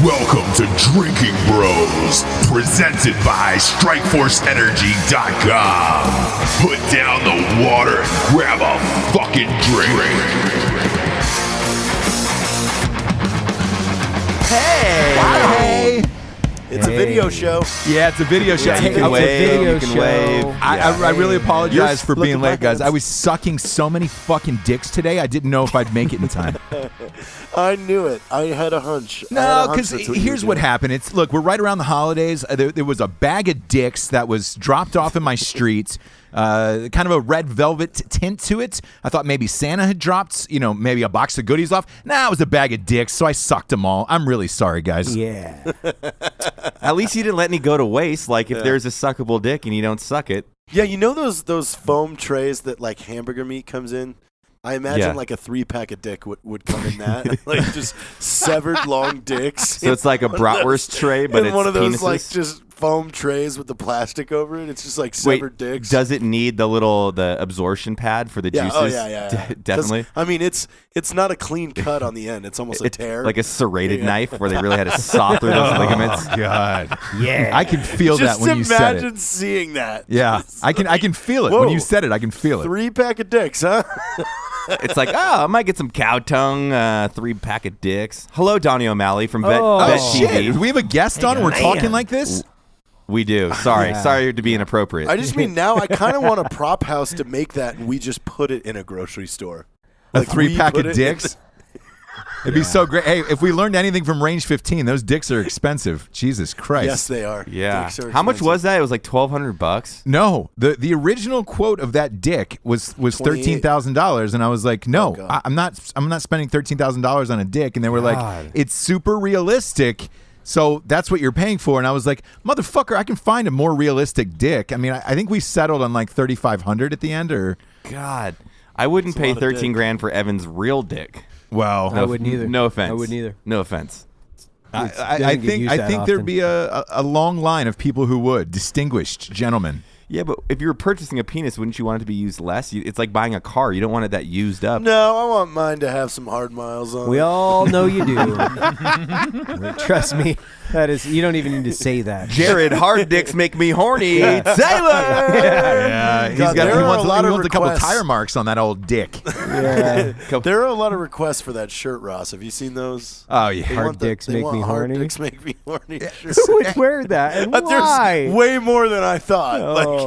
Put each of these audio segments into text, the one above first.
Welcome to Drinking Bros, presented by StrikeforceEnergy.com. Put down the water and grab a fucking drink. Hey! It's a video show. Yeah, it's a video show. Yeah, you can wave. I really apologize for being late, guys. hands. I was sucking so many fucking dicks today, I didn't know if I'd make it in time. I knew it. I had a hunch. No, because here's what happened. Look, we're right around the holidays. There was a bag of dicks that was dropped off in my street. Kind of a red velvet tint to it. I thought maybe Santa had dropped, maybe a box of goodies off. Nah, it was a bag of dicks, so I sucked them all. I'm really sorry, guys. Yeah. At least you didn't let any go to waste. Like if there's a suckable dick and you don't suck it. Yeah, you know those foam trays that like hamburger meat comes in? I imagine like a 3-pack of dick would come in that. Like just severed long dicks. So it's like a bratwurst tray, but it's one of those penises? like just foam trays with the plastic over it. It's just like severed dicks. Does it need the absorption pad for the juices? Oh yeah. Definitely. I mean, it's not a clean cut on the end. It's almost a tear. Like a serrated knife where they really had to saw through those ligaments. God. Yeah. I can feel that when you said it. Just imagine seeing that. Yeah, I can feel it. Whoa. When you said it, I can feel it. 3-pack of dicks, huh? It's like, I might get some cow tongue, 3-pack of dicks. Hello, Donny O'Malley from Bet Shit. TV. Do we have a guest on? We're talking like this? We do. Sorry to be inappropriate. I just mean now I kind of want a prop house to make that and we just put it in a grocery store. A Like, 3-pack we of put it dicks? It'd be so great. Hey, if we learned anything from Range 15, those dicks are expensive. Jesus Christ. Yes, they are. Yeah. Dicks are How much expensive. was that? It was like $1,200. No, the original quote of that dick was $13,000, and I was like, no, God. I'm not spending $13,000 on a dick. And they were like, it's super realistic, so that's what you're paying for. And I was like, motherfucker, I can find a more realistic dick. I mean, I think we settled on like $3,500 at the end, or God, I wouldn't pay 13 grand for Evan's real dick. well, I wouldn't either. No offense. I wouldn't either. No offense. I think there'd be a long line of people who would, distinguished gentlemen. Yeah, but if you were purchasing a penis, wouldn't you want it to be used less? It's like buying a car. You don't want it that used up. No, I want mine to have some hard miles on We it. all know you do. Trust me. That is, you don't even need to say that. Jared, hard dicks make me horny. Taylor! Yeah, he God, there are wants a lot of a couple requests. tire marks on that old dick. Yeah. There are a lot of requests for that shirt, Ross. Have you seen those? Oh yeah. They Hard want dicks they make want me hard horny? dicks make me horny. shirt. Who would wear that and why? There's way more than I thought. Oh.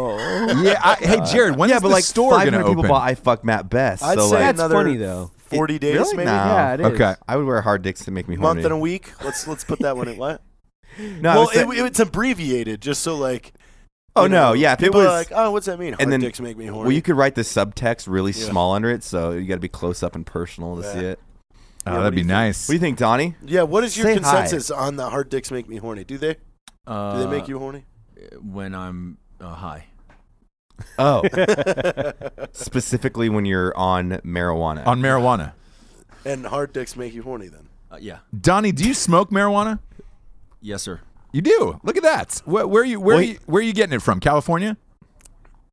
Yeah, hey Jared, when's Yeah, but the like store 500 gonna people open? bought I Fuck Matt Best. I'd so say like, That's another funny, though. 40 days, really? maybe? No. Yeah, it is. Okay. I would wear hard dicks to make me Month horny. and a week. Let's put that one in what? No, I Well, was saying- it's abbreviated just so like. oh you no, know, yeah. If it people was are like, oh, what's that mean? Hard and then dicks make me horny. well, you could write the subtext really Yeah. small under it, so you got to be close up and personal to see it. Oh, what that'd do be you think? nice. What do you think, Donnie? Yeah, what is your Say consensus on the hard dicks make me horny? Do they? Do they make you horny? When I'm high. Oh, specifically when you're on marijuana. On marijuana. And hard dicks make you horny then? Yeah. Donnie, do you smoke marijuana? Yes, sir. You do. Look at that. Where are you getting it from? California?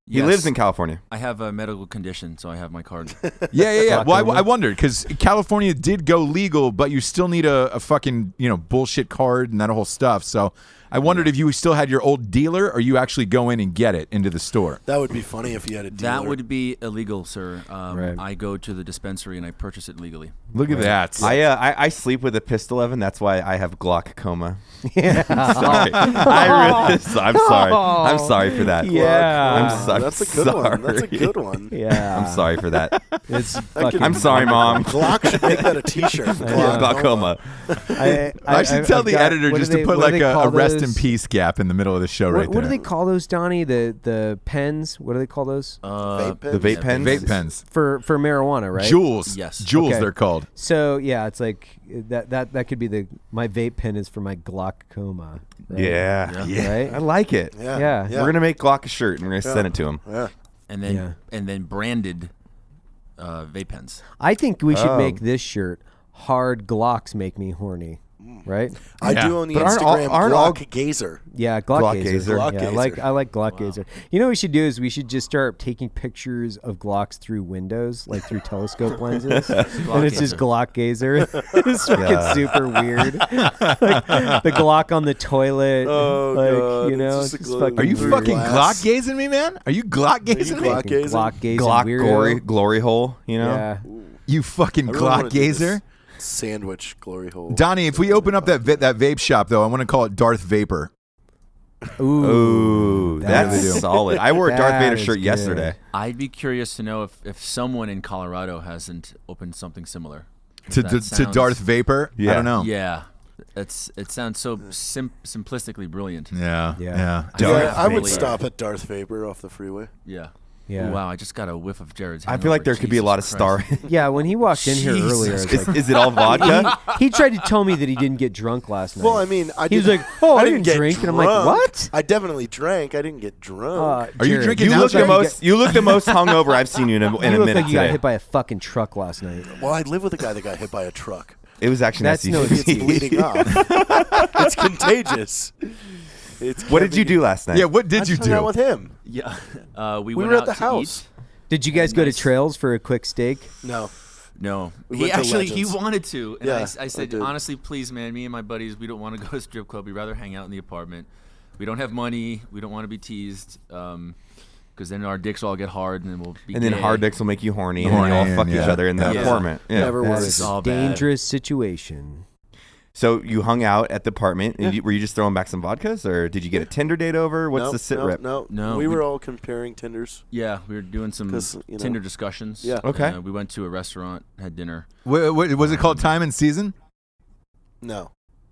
He lives in California. I have a medical condition, so I have my card. Yeah. Well, I wondered because California did go legal, but you still need a fucking bullshit card and that whole stuff. So I wondered if you still had your old dealer, or you actually go in and get it into the store. That would be funny if you had a dealer. That would be illegal, sir. Right. I go to the dispensary and I purchase it legally. Look at that. I sleep with a pistol, Evan. That's why I have glaucoma. Yeah. Sorry. I'm sorry. I'm sorry for that. Yeah. That's a good one. That's a good one. Yeah. I'm sorry for that. It's fucking, I'm sorry, Mom. Glock should make that a T-shirt. Glaucoma. I should tell the editor just to put like a rest in those? peace gap in the middle of the show right What there. do they call those, Donnie? The pens? What do they call those? Vape The vape pens? Vape pens. For marijuana, right? Juuls. Yes. Juuls, Okay. they're called. So yeah, it's like that could be my vape pen is for my glaucoma. Right? Yeah. Right? I like it. Yeah. We're going to make Glock a shirt and we're going to send it to him. Yeah. And then branded vape pens. I think we should make this shirt. Hard Glocks make me horny. right? I do on the But Instagram aren't all- Glock Gazer. Yeah, Glock Gazer. Glock Yeah, Gazer. I like Glock Gazer. You know what we should do is we should just start taking pictures of Glocks through windows, like through telescope lenses, and it's just Glock Gazer. It's fucking super weird. Like the Glock on the toilet. Oh, like, God, you know, it's just it's a just glow- fucking Are you Through fucking glass. Glock gazing me, man? Are you Glock gazing me? Glock gazing? Glock Gazer. Glock weirdo. glory hole, you know? Yeah. You fucking I really wanna Glock do this gazer? Sandwich glory hole. Donnie, if we open up that vape shop, though, I want to call it Darth Vapor. Ooh, That that's is- solid. I wore a Darth that Vader is shirt good. yesterday. I'd be curious to know if someone in Colorado hasn't opened something similar. To That sounds- Darth Vapor? I Yeah. don't know. Yeah, it sounds so simplistically brilliant. Yeah. Yeah. Yeah. Yeah, I would Vapor. stop at Darth Vapor off the freeway. Yeah. Yeah. Ooh, wow, I just got a whiff of Jared's. I feel like there could be a lot of star. Yeah, when he walked in here earlier, I was like, Is it all vodka? he tried to tell me that he didn't get drunk last night. Well, I mean, I He was didn't- like, "Oh, I didn't didn't get drink," and I'm like, drunk. "What?" I definitely drank. I didn't get drunk. Are you Jared, drinking You now, look the Jared? most. You look the most hungover I've seen you in a You minute look like you got today. hit by a fucking truck last night. Well, I live with a guy that got hit by a truck. It was actually That's no Maybe it's SCC. bleeding off. It's contagious. What did you do last night? Yeah, what I did you just hung out do? with him. Yeah. We We went were at out the to house. Did you guys go to Nice. Trails for a quick steak? No. Eat. No. We He went to actually Legends. wanted to, and Yeah, I I said did. honestly, please, man, me and my buddies, we don't want to go to a strip club. We'd rather hang out in the apartment. We don't have money. We don't want to be teased. Because then our dicks all get hard, and then we'll be And then gay. hard dicks will make you horny, and then you all Horny, fuck each yeah. other in the Yeah. apartment. Yeah. Never That works. is a all bad. dangerous situation. So you hung out at the apartment. And were you just throwing back some vodkas, or did you get a Tinder date over? What's the sit rep? No. No, We we- were all comparing Tinders. Yeah, we were doing some 'Cause, you know. Tinder discussions. Yeah. Okay. We went to a restaurant, had dinner. What was it called? Time and Season? No.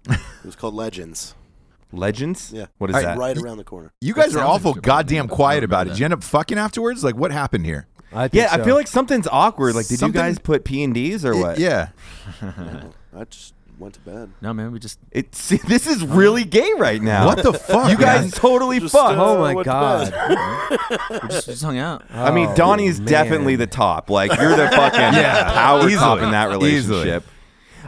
It was called Legends. Legends? Yeah. What is All that? Right around the corner. You guys That are sounds awful interesting. goddamn quiet I about it. remember Did you end up fucking afterwards? Like, what happened here? I think Yeah, I so. feel like something's awkward. Like, did Something- you guys put P&Ds or what? Yeah. No, I just went to bed. No, man, we just See, this is really gay right now. What the fuck? You guys man? totally Just, fucked. Oh my went to god. bed. we just hung out. I mean, Oh, Donnie's man. definitely the top. Like, you're the fucking power top in that relationship.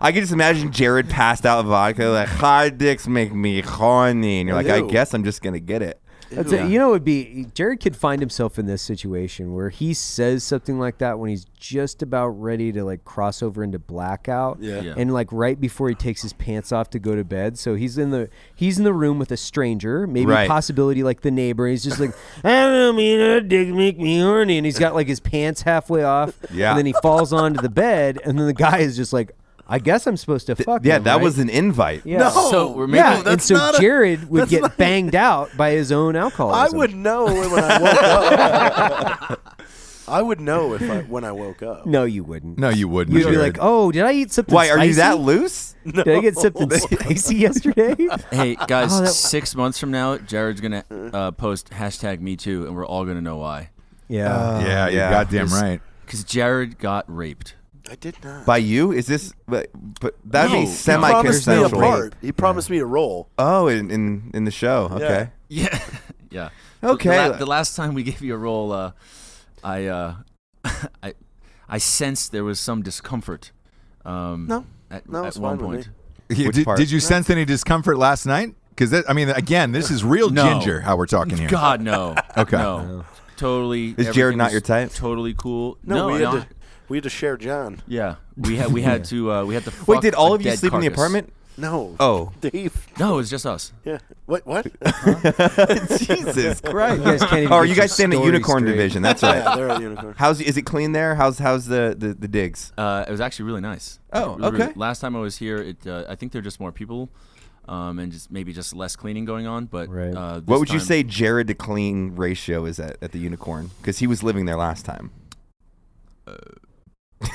I can just imagine Jared passed out vodka, like, hard dicks make me horny. And you're like, I Ew. guess I'm just going to get it. That's Ew. it. You know, it would be Jared could find himself in this situation where he says something like that when he's just about ready to like cross over into blackout, Yeah. Yeah. and like right before he takes his pants off to go to bed. So he's in the room with a stranger, maybe Right. a possibility like the neighbor. And he's just like, I don't mean a dick make me horny, and he's got like his pants halfway off, Yeah. and then he falls onto the bed, and then the guy is just like, I guess I'm supposed to fuck. Yeah, him, that right? was an invite. Yeah. No. So we're making Yeah, and that's so not a- Jared would that's get not- banged out by his own I alcoholism. would know when I woke up. I would know when I woke up. No, you wouldn't. No, you wouldn't. You'd be Jared. like, oh, did I eat something Why, spicy? are you that loose? Did I get something spicy yesterday? Hey guys, Oh, that- 6 months from now, Jared's gonna post #MeToo, and we're all gonna know why. Yeah. yeah, you're yeah. goddamn Because- right. Because Jared got raped. I did not. By you? Is this? But that'd be No, he promised me a semi-consensual. part. He promised me a role. Oh, in the show. Okay. Yeah, yeah. Okay. The last time we gave you a role, I sensed there was some discomfort. No, at it's one fine with point. me. Which Did, part? did you sense any discomfort last night? Because I mean, again, this is real No. ginger. How we're talking here. God no. Okay. No. Totally. Is Jared everything not was your type? Totally cool. No, we had to share John. Yeah, we had to fuck Wait, did all a of you dead sleep in the carcass. apartment? No. Oh. Dave. No, it was just us. Yeah. What? Jesus Christ. You guys can't even Oh, get you your guys stand at story Unicorn straight. Division. That's Yeah, right. they're a unicorn. Is it clean there? How's the digs? It was actually really nice. Oh, Really, okay. last time I was here, I think there are just more people, and just maybe just less cleaning going on. But Right. this What would you time- say Jared to clean ratio is at the Unicorn? Because he was living there last time.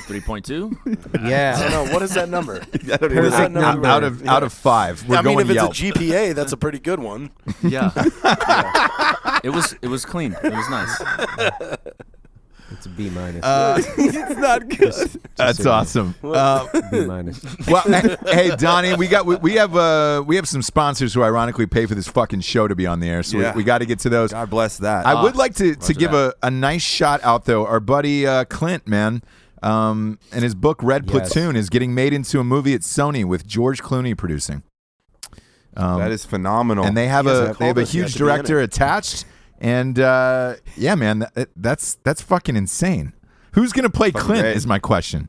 3.2? I Yeah. don't know. What is that number? I don't What is that Perfect number. Out of 5, we're I mean, going if Yelp. it's a GPA, that's a pretty good one. Yeah. It was clean. It was nice. It's a B minus. It's not good. That's so you know. awesome. B minus. Well, hey Donnie, we have some sponsors who ironically pay for this fucking show to be on the air, so Yeah. we got to get to those. God bless that. I would like to Roger give that. a nice shout out though. Our buddy Clint, man, And his book Red Yes. Platoon is getting made into a movie at Sony with George Clooney producing. That is phenomenal. And they have hasn't a called us yet huge to be in director it. attached. And yeah, man, that's fucking insane. Who's gonna play Fucking Clint? great. Is my question.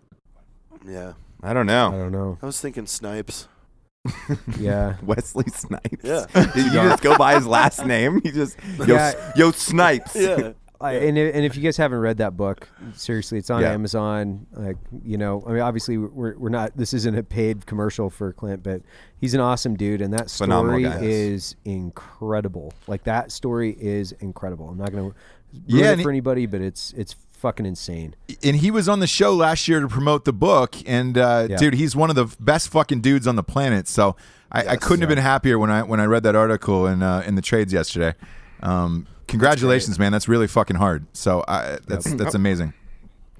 Yeah. I don't I know. don't know. I was thinking Snipes. Yeah. Wesley Snipes. Yeah. Did you just go by his last name? You just Yeah. yo Snipes. Yeah. And if you guys haven't read that book, seriously, it's on Yeah. Amazon. Like, I mean, obviously we're not. This isn't a paid commercial for Clint, but he's an awesome dude, and that Phenomenal story guy. is incredible. Like that story is incredible. I'm not gonna ruin Yeah, it and for anybody, but it's fucking insane. And he was on the show last year to promote the book. And dude, he's one of the best fucking dudes on the planet. So I couldn't have been happier when I read that article in the trades yesterday. Congratulations, man. That's really fucking hard. So that's amazing.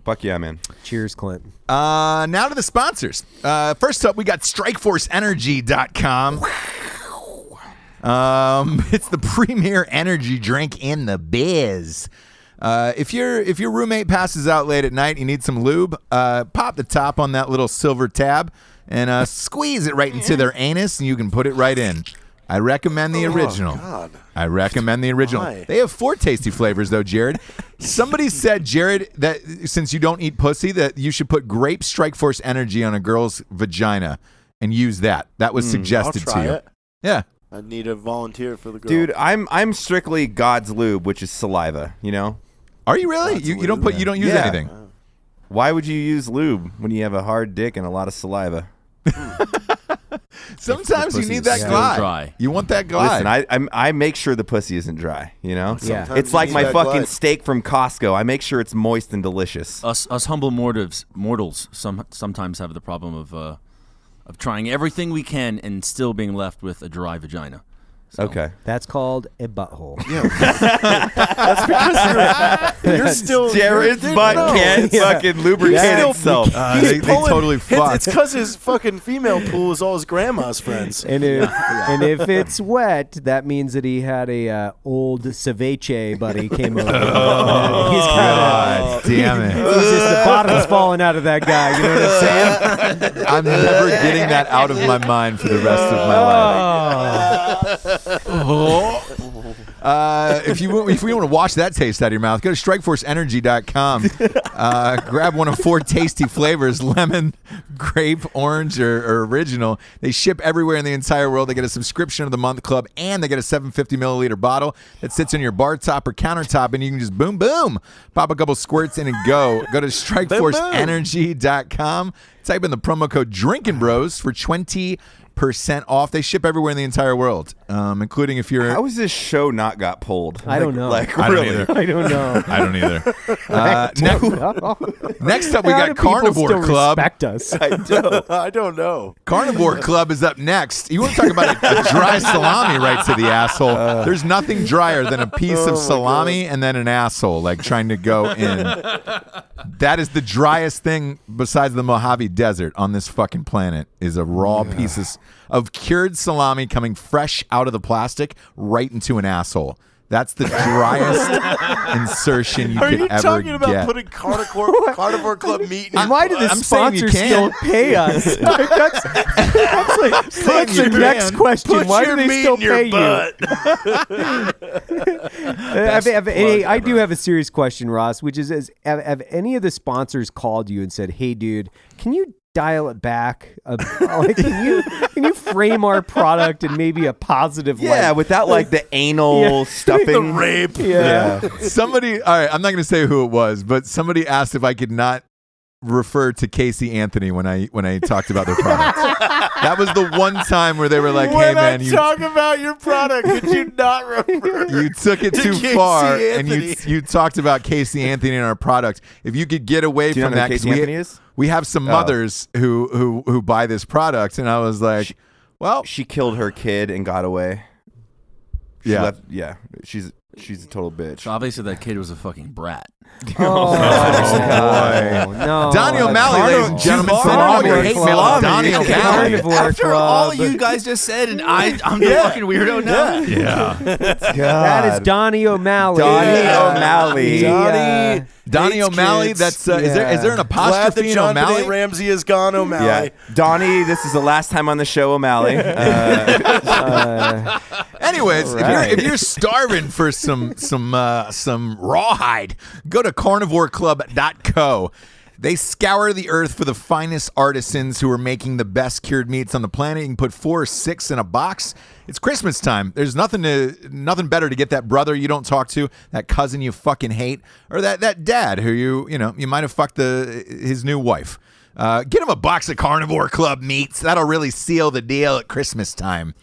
Fuck yeah, man. Cheers, Clint. Now to the sponsors. First up, we got StrikeforceEnergy.com. It's the premier energy drink in the biz. If your roommate passes out late at night, you need some lube. Pop the top on that little silver tab and squeeze it right into their anus, and you can put it right in. I recommend the original. God. I recommend the original. Why? They have 4 tasty flavors, though, Jared. Somebody said, Jared, that since you don't eat pussy, that you should put grape Strikeforce Energy on a girl's vagina and use that. That was I'll suggested try to you. it. Yeah. I need a volunteer for the girl. Dude, I'm strictly God's lube, which is saliva, you know? Are you really? Lots You of don't lube, you don't use Yeah. anything. Why would you use lube when you have a hard dick and a lot of saliva? Sometimes you pussy need is that still glide. dry. You want that glide. Listen, I make sure the pussy isn't dry, you know? Yeah. Sometimes It's you like need my that fucking glide. steak from Costco. I make sure it's moist and delicious. Us humble mortals sometimes have the problem of trying everything we can and still being left with a dry vagina. So, Okay. That's called a butthole. That's because you're still Jared's you're- butt no. can't Yeah. fucking lubricate Yeah. itself. They totally fuck. It's because his fucking female pool is all his grandma's friends. And if it's wet, that means that he had a old Ceviche buddy came over. He's God damn it. He's just the bottom's falling out of that guy. You know what I'm saying? I'm never getting that out of my mind for the rest of my life. If you want to wash that taste out of your mouth, go to StrikeforceEnergy.com. Grab one of 4 tasty flavors: lemon, grape, orange, or original. They ship everywhere in the entire world. They get a subscription of the month club, and they get a 750 milliliter bottle that sits on your bar top or countertop, and you can just boom, pop a couple squirts in and go. Go to StrikeforceEnergy.com. Type in the promo code Drinkin' Bros for 20% off. They ship everywhere in the entire world, including if you're. How is this show not got pulled? I don't know. Like, I don't really? either. I don't know. I don't either. Next up, we How got do people Carnivore still Club. Respect us. I don't know. Carnivore Club is up next. You want to talk about a dry salami right to the asshole? There's nothing drier than a piece of salami and then an asshole, like trying to go in. That is the driest thing besides the Mojave Desert on this fucking planet is a raw piece of cured salami coming fresh out of the plastic right into an asshole. That's the driest insertion you Are could you ever talking about get. putting Carnivore Club meat in your Why do the I'm saying you sponsors still can. pay us? that's the you next can. question. Put Why your do they meat still in your pay you? butt. Hey, I do have a serious question, Ross, which is have any of the sponsors called you and said, "Hey, dude, can you dial it back? Like, can you frame our product in maybe a positive light?" Yeah, without like the anal stuffing. The rape. Yeah. Somebody, all right, I'm not going to say who it was, but somebody asked if I could not refer to Casey Anthony when I talked about their product. That was the one time where they were like, "Hey, man, you talk about your product, could you not refer? you took it to too Casey far, and Anthony." you talked about Casey Anthony and our product. If you could get away Do you from know who that, 'cause Casey Anthony is? we have some mothers who buy this product, and I was like, well, She killed her kid and got away. She Yeah. left, yeah. She's a total bitch. So obviously that kid was a fucking brat. Oh, boy. No. Donnie O'Malley, ladies and gentlemen. Send all your hate mail to Donnie O'Malley. Carnivore After all Club. you guys just said, and I'm the fucking weirdo now. Yeah. That is Donnie O'Malley. Donnie O'Malley. Donnie O'Malley. kids. That's is there an Glad apostrophe that in John O'Malley? Benet Ramsey is gone, O'Malley. Yeah, Donnie, this is the last time on the show, O'Malley. Anyways, if you're starving for some rawhide, go to carnivoreclub.co. They scour the earth for the finest artisans who are making the best cured meats on the planet. You can put 4 or 6 in a box. It's Christmas time. There's nothing better to get that brother you don't talk to, that cousin you fucking hate, or that dad who you might have fucked his new wife. Get him a box of Carnivore Club meats. That'll really seal the deal at Christmas time.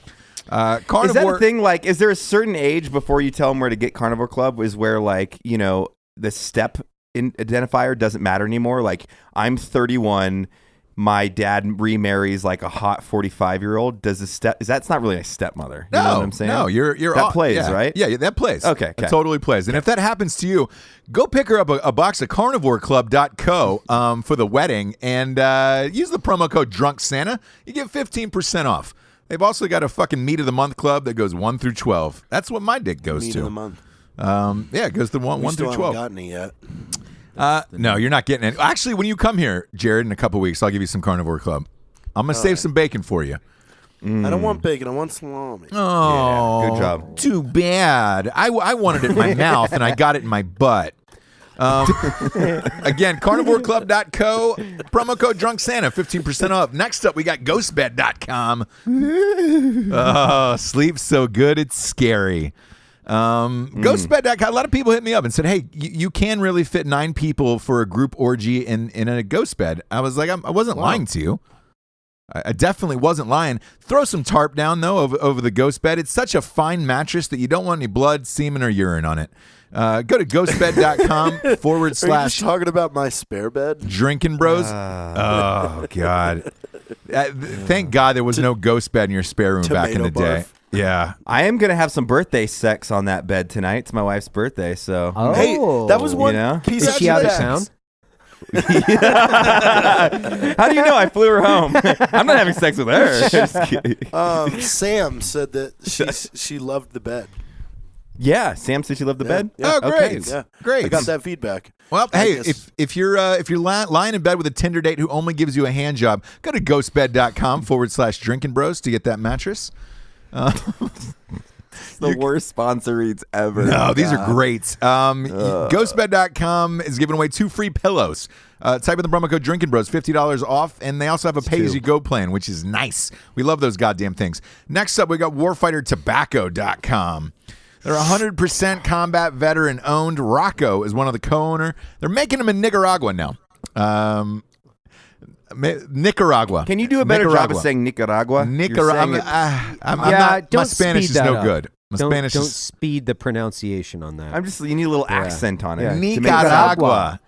Carnivore. Is that a thing? Like, is there a certain age before you tell them where to get Carnivore Club? Is where the step identifier doesn't matter anymore. Like, I'm 31. My dad remarries like a hot 45-year-old. That's not really a stepmother. You know what I'm saying? No, you're that plays, right? Yeah, that plays. Okay. That totally plays. And if that happens to you, go pick her up a box of carnivoreclub.co for the wedding and use the promo code Drunk Santa. You get 15% off. They've also got a fucking meat of the month club that goes 1 through 12. That's what my dick goes Meat to. of the month. It goes to 1 through 12. Haven't gotten it yet. No, you're not getting it. Actually, when you come here, Jared, in a couple weeks, I'll give you some Carnivore Club. I'm going to save some bacon for you. I don't want bacon. I want salami. Oh, Yeah, good job. Too bad. I wanted it in my mouth, and I got it in my butt. Again, carnivoreclub.co, promo code Drunk Santa, 15% off. Next up, we got GhostBed.com. Oh, sleep so good, it's scary. GhostBed.com. A lot of people hit me up and said, hey, you can really fit 9 people for a group orgy in a ghost bed. I was like, I wasn't lying to you. I definitely wasn't lying. Throw some tarp down, though, over the ghost bed. It's such a fine mattress that you don't want any blood, semen, or urine on it. Go to ghostbed.com / Are you just talking about my spare bed? Drinking Bros. Oh, God. Thank God there was no ghost bed in your spare room back in the day. barf. Yeah. I am going to have some birthday sex on that bed tonight. It's my wife's birthday, so. Oh. Hey, that was one piece Is of she out of shit. town? How do you know I flew her home? I'm not having sex with her. Just kidding. Sam said that she loved the bed. Yeah, Sam said she loved the bed. Yeah. Oh, great. Okay. Yeah, Great. I got that feedback. Well, I hey, guess- if you're lying in bed with a Tinder date who only gives you a hand job, go to ghostbed.com / Drinking Bros to get that mattress. The worst sponsor reads ever. No, these are great. Ghostbed.com is giving away 2 free pillows. Type in the promo code Drinking Bros, $50 off, and they also have a pay-as-you-go plan, which is nice. We love those goddamn things. Next up, we got Warfighter Tobacco.com. They're 100% combat veteran owned. Rocco is one of the co-owner. They're making them in Nicaragua now. Nicaragua. Can you do a better job of saying Nicaragua? Nicaragua? My Spanish is no good. Don't speed the pronunciation on that. You need a little accent on it. Yeah. to make it Nicaragua.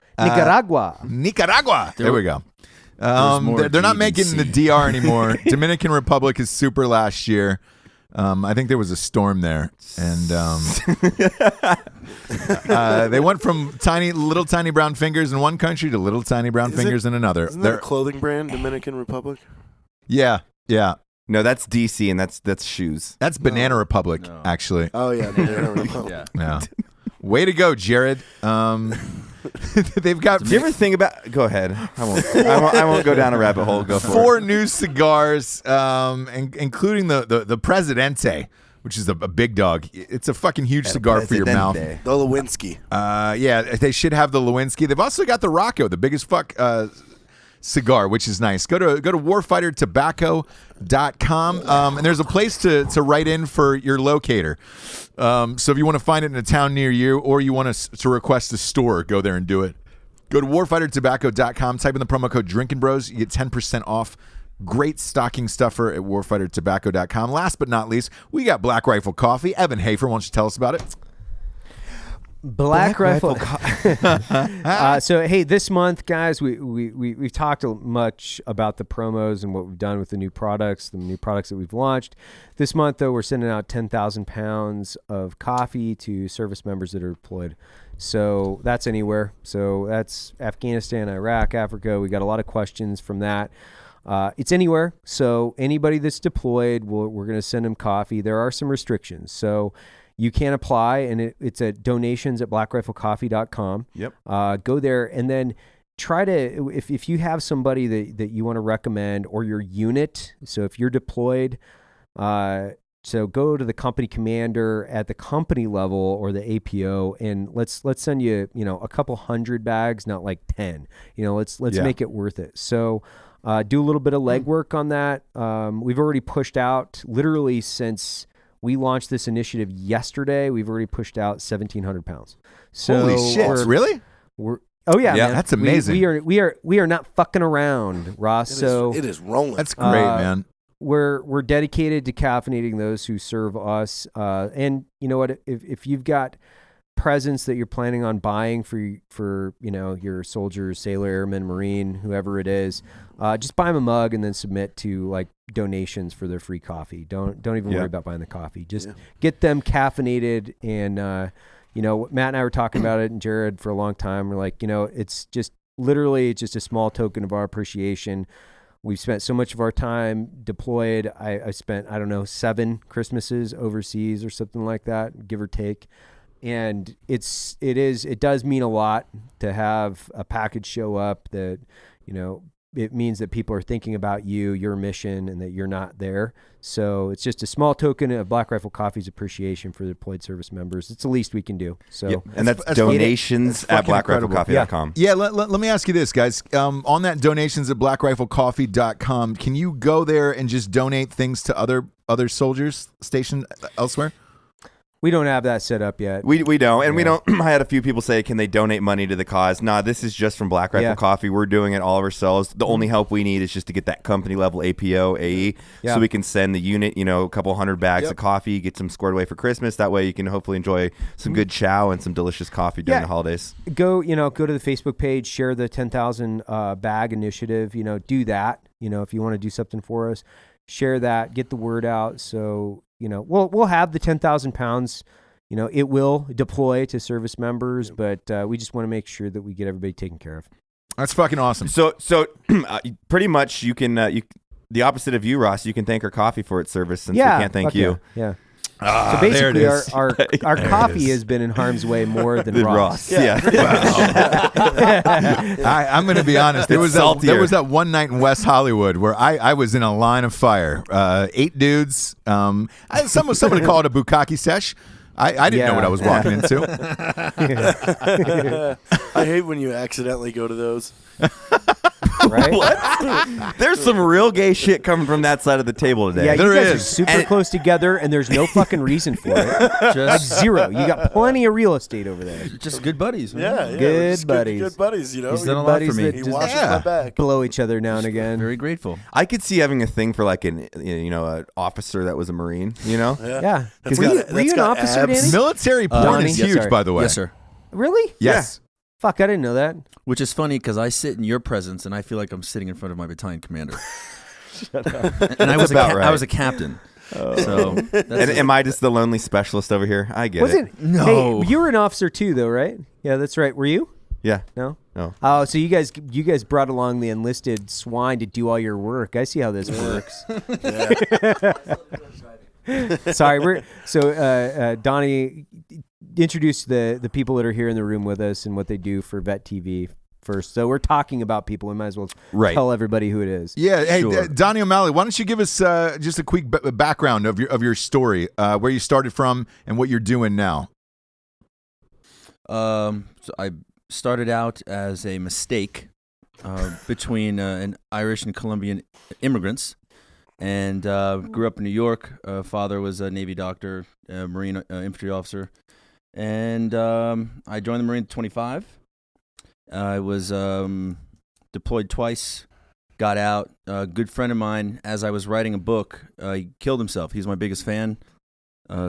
Nicaragua. There we go. more They're not G making than the C. DR anymore. Dominican Republic is super last year. I think there was a storm there, and they went from little tiny brown fingers in one country to little tiny brown fingers in another. Isn't that a clothing brand, Dominican Republic? Yeah. No, that's DC, and that's shoes. That's Banana Republic, No. actually. Oh yeah, Banana Republic. Yeah. Yeah. Way to go, Jared. They've got Do you ever think about? Go ahead. I won't go down a rabbit hole. Go for 4 it. new cigars, including the Presidente, which is a big dog. It's a fucking huge cigar for your mouth. Presidente. The Lewinsky. Yeah, they should have the Lewinsky. They've also got the Rocco, the biggest fuck cigar, which is nice. Go to warfightertobacco.com, and there's a place to write in for your locator. So if you want to find it in a town near you, or you want to request a store, go there and do it. Go to warfightertobacco.com, type in the promo code Drinking Bros, you get 10% off. Great stocking stuffer at warfightertobacco.com. Last but not least, we got Black Rifle Coffee. Evan Hafer, why don't you tell us about it? Black Rifle. So hey, this month, guys, we've talked much about the promos and what we've done with the new products that we've launched. This month, though, we're sending out 10,000 pounds of coffee to service members that are deployed So that's anywhere. So that's Afghanistan, Iraq, Africa. We got a lot of questions from that. It's anywhere. So anybody that's deployed, we're going to send them coffee. There are some restrictions. So you can apply, and it's at donations@blackriflecoffee.com. Yep. Go there, and then try to, if you have somebody that you want to recommend, or your unit. So if you're deployed, so go to the company commander at the company level or the APO, and let's send you, a couple hundred bags, not like 10. Let's make it worth it. So do a little bit of legwork on that. We've already pushed out, literally since we launched this initiative yesterday, we've already pushed out 1,700 pounds. So holy shit! Really? Oh yeah, man. That's amazing. We are not fucking around, Ross. It is rolling. That's great, man. We're dedicated to caffeinating those who serve us. And you know what? If you've got presents that you're planning on buying for your soldiers, sailor, airman, marine, whoever it is, just buy them a mug and then submit to like donations for their free coffee. Don't even worry about buying the coffee. Just get them caffeinated. And Matt and I were talking about it, and Jared, for a long time. We're like, it's just literally just a small token of our appreciation. We've spent so much of our time deployed. I spent, 7 Christmases overseas or something like that, give or take. And it does mean a lot to have a package show up that, it means that people are thinking about you, your mission, and that you're not there. So it's just a small token of Black Rifle Coffee's appreciation for the deployed service members. It's the least we can do. So, and that's donations at blackriflecoffee.com. Yeah, let me ask you this, guys. On that donations at blackriflecoffee.com, can you go there and just donate things to other soldiers stationed elsewhere? We don't have that set up yet. We don't, and we don't. I had a few people say, "Can they donate money to the cause?" Nah, this is just from Black Rifle Coffee. We're doing it all of ourselves. The only help we need is just to get that company level APO AE, so we can send the unit, a couple hundred bags of coffee, get some squared away for Christmas. That way, you can hopefully enjoy some good chow and some delicious coffee during the holidays. Go to the Facebook page, share the 10,000 bag initiative. Do that. If you want to do something for us, share that. Get the word out. So. We'll have the 10,000 pounds. It will deploy to service members, but we just want to make sure that we get everybody taken care of. That's fucking awesome. So pretty much you can the opposite of you, Ross. You can thank our coffee for its service, since we can't thank you. Yeah. So basically, our coffee has been in harm's way more than Ross. Yeah. I'm going to be honest. There was that one night in West Hollywood where I was in a line of fire. 8 dudes. Somebody called it a bukkake sesh. I didn't know what I was walking into. I hate when you accidentally go to those. Right? What? There's some real gay shit coming from that side of the table today. Yeah, there you guys is. are super close together, and there's no fucking reason for it. Like zero. You got plenty of real estate over there. Just good buddies. Man. Yeah, good buddies. Good buddies. He's done a lot for me. He washes my back. Blow each other now and again. Very grateful. I could see having a thing for like an officer that was a Marine. Yeah. That's Were got you an officer, abs. Danny? Military porn is huge, by the way. Yes, sir. Really? Yes. Fuck, I didn't know that. Which is funny because I sit in your presence and I feel like I'm sitting in front of my battalion commander. Shut up. And I was a captain. So am I just the lonely specialist over here? I get it. No. Hey, you were an officer too, though, right? Yeah, that's right. Were you? Yeah. No. No. Oh, so you guys brought along the enlisted swine to do all your work. I see how this works. Sorry, Donnie, introduce the people that are here in the room with us and what they do for Vet TV first. So we're talking about people. We might as well tell everybody who it is. Yeah. Hey, Donnie O'Malley, why don't you give us just a quick background of your story, where you started from and what you're doing now? So I started out as a mistake between an Irish and Colombian immigrants. And grew up in New York. Father was a Navy doctor, Marine infantry officer. And I joined the Marine at 25. I was deployed twice, got out. A good friend of mine, as I was writing a book, he killed himself. He's my biggest fan.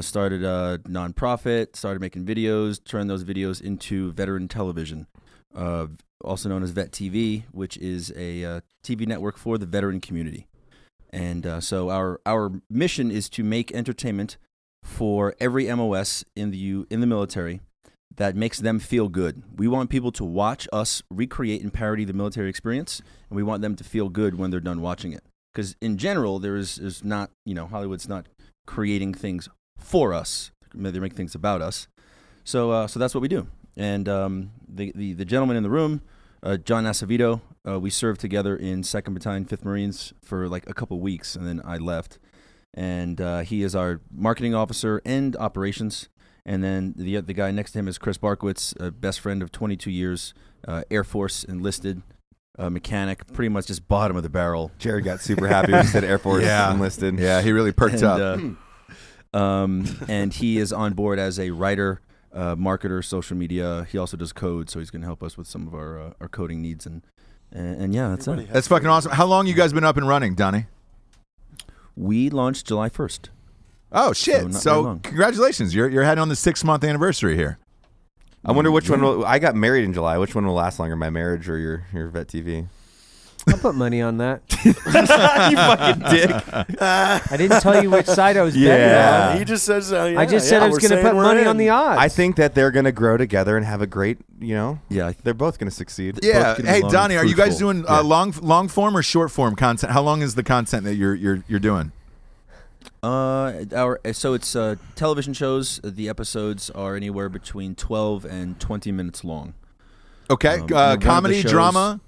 Started a nonprofit, started making videos, turned those videos into veteran television, also known as Vet TV, which is a TV network for the veteran community. And so our mission is to make entertainment for every MOS in the military, that makes them feel good. We want people to watch us recreate and parody the military experience, and we want them to feel good when they're done watching it. Because in general, there's not, Hollywood's not creating things for us. They make things about us. So that's what we do. And the gentleman in the room, John Acevedo, we served together in 2nd Battalion, 5th Marines for like a couple weeks, and then I left. And he is our marketing officer and operations. And then the guy next to him is Chris Barkowitz, a best friend of 22 years, Air Force enlisted, mechanic, pretty much just bottom of the barrel. Jared got super happy when he said Air Force enlisted. Yeah, he really perked up. And he is on board as a writer, marketer, social media. He also does code, so he's going to help us with some of our coding needs. And yeah, that's it. That's fucking awesome. How long you guys been up and running, Donnie? We launched July 1st. Oh shit! So congratulations, you're heading on the 6-month anniversary here. I wonder which one I got married in July. Which one will last longer, my marriage or your vet TV? I'll put money on that. You fucking dick. I didn't tell you which side I was betting on. He just says, I just said I was going to put money on the odds. I think that they're going to grow together and have a great, Yeah, they're both going to succeed. Yeah. Hey, Donnie, are you guys doing long form or short form content? How long is the content that you're doing? So it's television shows. The episodes are anywhere between 12 and 20 minutes long. Okay. Comedy, drama.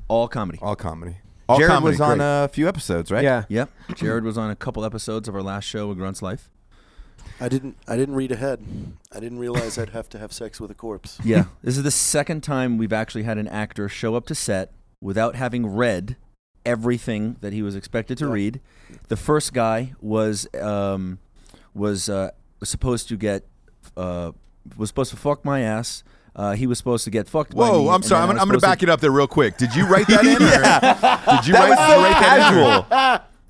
All comedy. All comedy. Jared comedy, was on great. a few episodes, right? Yeah. Yep. Jared was on a couple episodes of our last show, A Grunt's Life. I didn't read ahead. I didn't realize I'd have to have sex with a corpse. Yeah. This is the second time we've actually had an actor show up to set without having read everything that he was expected to read. The first guy was supposed to fuck my ass. He was supposed to get fucked by me. Whoa, I'm sorry. I'm going to back it up there real quick. Did you write that in? Did you That write was so that casual.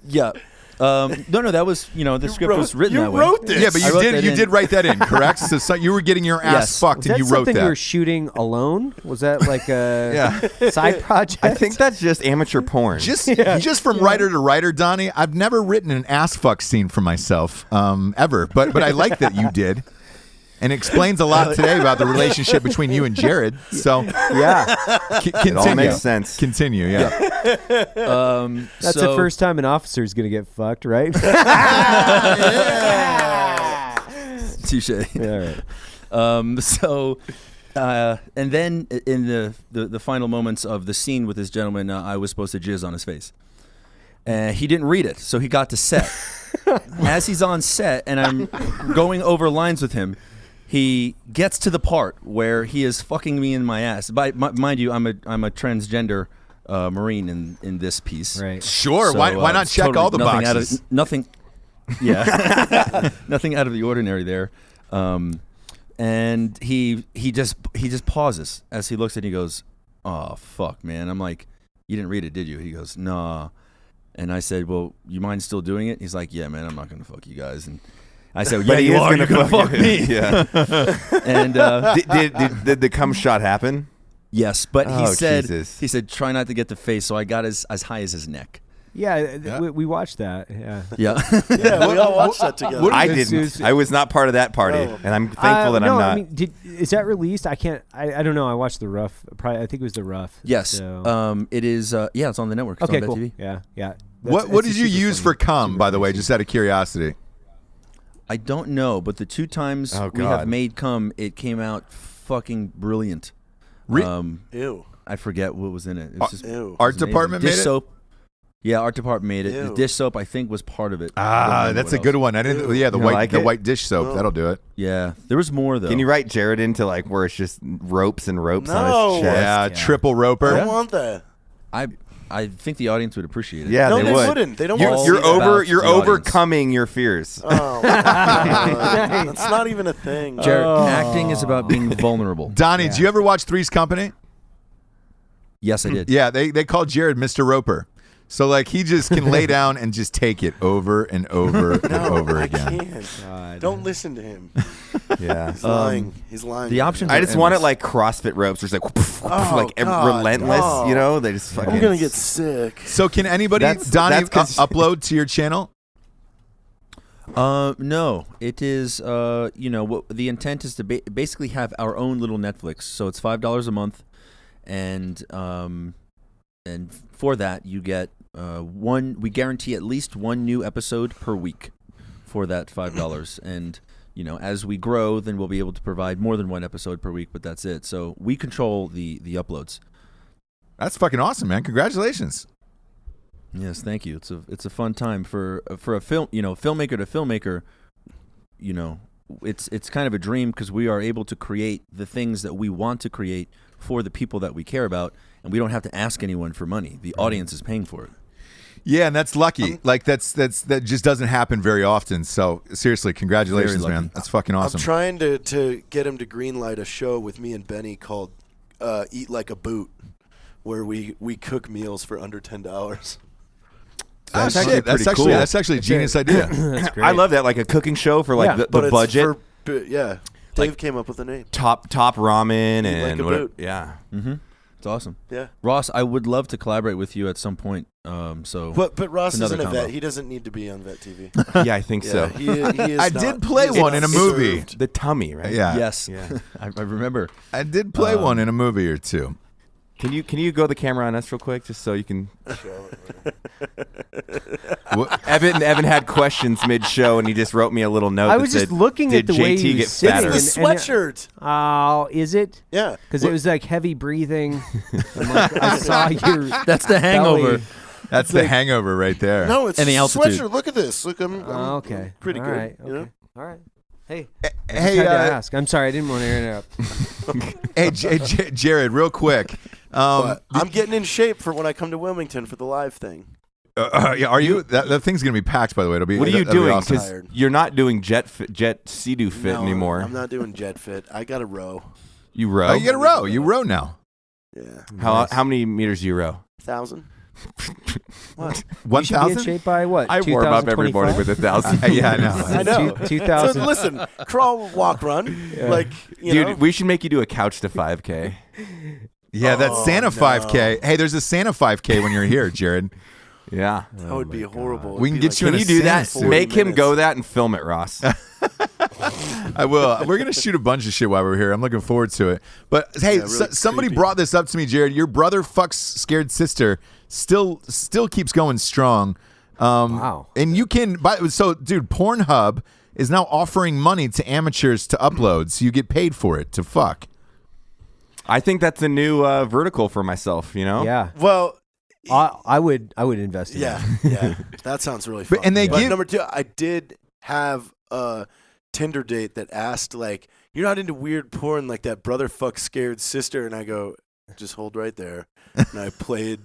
Yeah. No, that was, the script was written that way. You wrote this. Yeah, but you did write that in, correct? So you were getting your ass Yes. fucked Was and that you wrote something that. you were shooting alone? Was that like a side project? I think that's just amateur porn. Just from writer to writer, Donnie, I've never written an ass fuck scene for myself, ever. But I like that you did. And it explains a lot today about the relationship between you and Jared. So yeah, continue. It all makes sense. Continue, yeah. that's the first time an officer is going to get fucked, right? Touche. Yeah, all right. And then in the final moments of the scene with this gentleman, I was supposed to jizz on his face. He didn't read it, so he got to set. As he's on set and I'm going over lines with him, he gets to the part where he is fucking me in my ass. Mind you, I'm a transgender Marine in this piece. Right. Sure. So, why not check all the boxes? Nothing out of the ordinary there. And he just pauses as he looks at it. He goes, "Oh fuck, man." I'm like, "You didn't read it, did you?" He goes, "Nah." And I said, "Well, you mind still doing it?" He's like, "Yeah, man, I'm not gonna fuck you guys." And I said, "Yeah, you are. You're gonna fuck me." Yeah. And Did the cum shot happen? yes, but he Jesus. said, "Try not to get the face." So I got as high as his neck. Yeah, we watched that. Yeah. Yeah. Yeah, we all watched that together. I didn't. I was not part of that party, Oh. and I'm thankful that no, I'm not. I mean, is that released? I can't. I don't know. I watched the rough. Probably. I think it was the rough. Yes. So. It is. Yeah, it's on the network. It's Okay. on Cool. BetTV. Yeah. What did you use for cum, by the way, just out of curiosity? I don't know, but the two times Oh, we have God. made cum, it came out fucking brilliant. Ew. I forget what was in it. It was just Ew. Art amazing. department Dish made it? soap. Yeah, art department made it. Ew. The dish soap, I think, was part of it. I don't remember That's a what good else. one. I didn't. Yeah, the You white like the it? white dish soap. No. That'll do it. Yeah, there was more though. Can you write Jared into like where it's just ropes and ropes No. on his chest? Yeah, triple roper. I don't want that. I think the audience would appreciate it. Yeah, No, they they would. wouldn't. They don't You're, want to you're see that. over. You're The audience. overcoming your fears. Oh, that's not even a thing. Jared, acting is about being vulnerable. Donnie, do you ever watch Three's Company? Yes, I did. Yeah, they call Jared Mr. Roper. So like he just can lay down and just take it over and over and over I again. can't. Don't listen to him. Yeah. He's lying. He's lying. The options. I are just want it endless. like CrossFit ropes, where it's like, like God, relentless. no. You know, they just fucking. I'm gonna get sick. So can anybody, That's Donnie, 'cause- upload to your channel? No, it is. What the intent is to basically have our own little Netflix. So it's $5 a month, and for that you get we guarantee at least one new episode per week for that $5. And as we grow, then we'll be able to provide more than one episode per week. But that's it. So we control the uploads. That's fucking awesome, man! Congratulations. Yes, thank you. It's a fun time for a film, filmmaker to filmmaker. It's kind of a dream because we are able to create the things that we want to create for the people that we care about, and we don't have to ask anyone for money. The audience is paying for it. Yeah, and that's lucky. That just doesn't happen very often. So seriously, congratulations, man. That's fucking awesome. I'm trying to get him to greenlight a show with me and Benny called Eat Like a Boot, where we cook meals for under $10. That's actually a genius idea. That's great. I love that, like a cooking show for the budget. Dave came up with the name. Top ramen Eat like and a whatever. boot. Yeah. Mm-hmm. It's awesome. Yeah. Ross, I would love to collaborate with you at some point. But Ross isn't a vet. He doesn't need to be on Vet TV. Yeah, I think so. He is I did play one in a movie. The tummy, right? Yeah. Yes. Yeah. I remember. I did play one in a movie or two. Can you go the camera on us real quick, just so you can? Evan had questions mid-show, and he just wrote me a little note. I was just looking at the way he was sitting. It's the sweatshirt. Oh, is it? Yeah. Because it was like heavy breathing. I saw your. That's the hangover. belly. That's the hangover right there. No, it's And the a altitude. sweatshirt. Look at this. Look, I'm Okay. pretty All good. right. You know? Okay. All right. Hey. Hey, I had to ask. I'm sorry. I didn't want to interrupt. hey, Jared, real quick. I'm getting in shape for when I come to Wilmington for the live thing. Yeah, are you? That thing's gonna be packed, by the way. It'll be. What are you that'll be doing? awesome. Because you're not doing jet Sea-Doo fit No, anymore. I'm not doing jet fit. I got to row. You row? Oh, you got to row. You row now. Yeah. How many meters do you row? 1,000. What? You should be in 1,000? shape by what? I warm up every morning with 1,000. Yeah, I know. I know. 2,000. So listen, crawl, walk, run. Yeah. Like, you know. Dude, we should make you do a couch to 5K. Yeah, that's Santa 5K. Hey, there's a Santa 5K when you're here, Jared. Yeah. That would be horrible. We can It'd be get you in Can a you do that? Santa suit. Make him go that and film it, Ross. I will. We're gonna shoot a bunch of shit while we're here. I'm looking forward to it. But hey, Yeah, really somebody creepy. brought this up to me, Jared. Your brother fucks scared sister. Still keeps going strong. Wow. And you can. So, dude, Pornhub is now offering money to amateurs to upload, so you get paid for it to fuck. I think that's a new vertical for myself, you know? Yeah. Well, I would invest in that. yeah. That sounds really fun. And they But give- number two, I did have a Tinder date that asked, like, you're not into weird porn like that brother fuck scared sister. And I go, just hold right there. And I played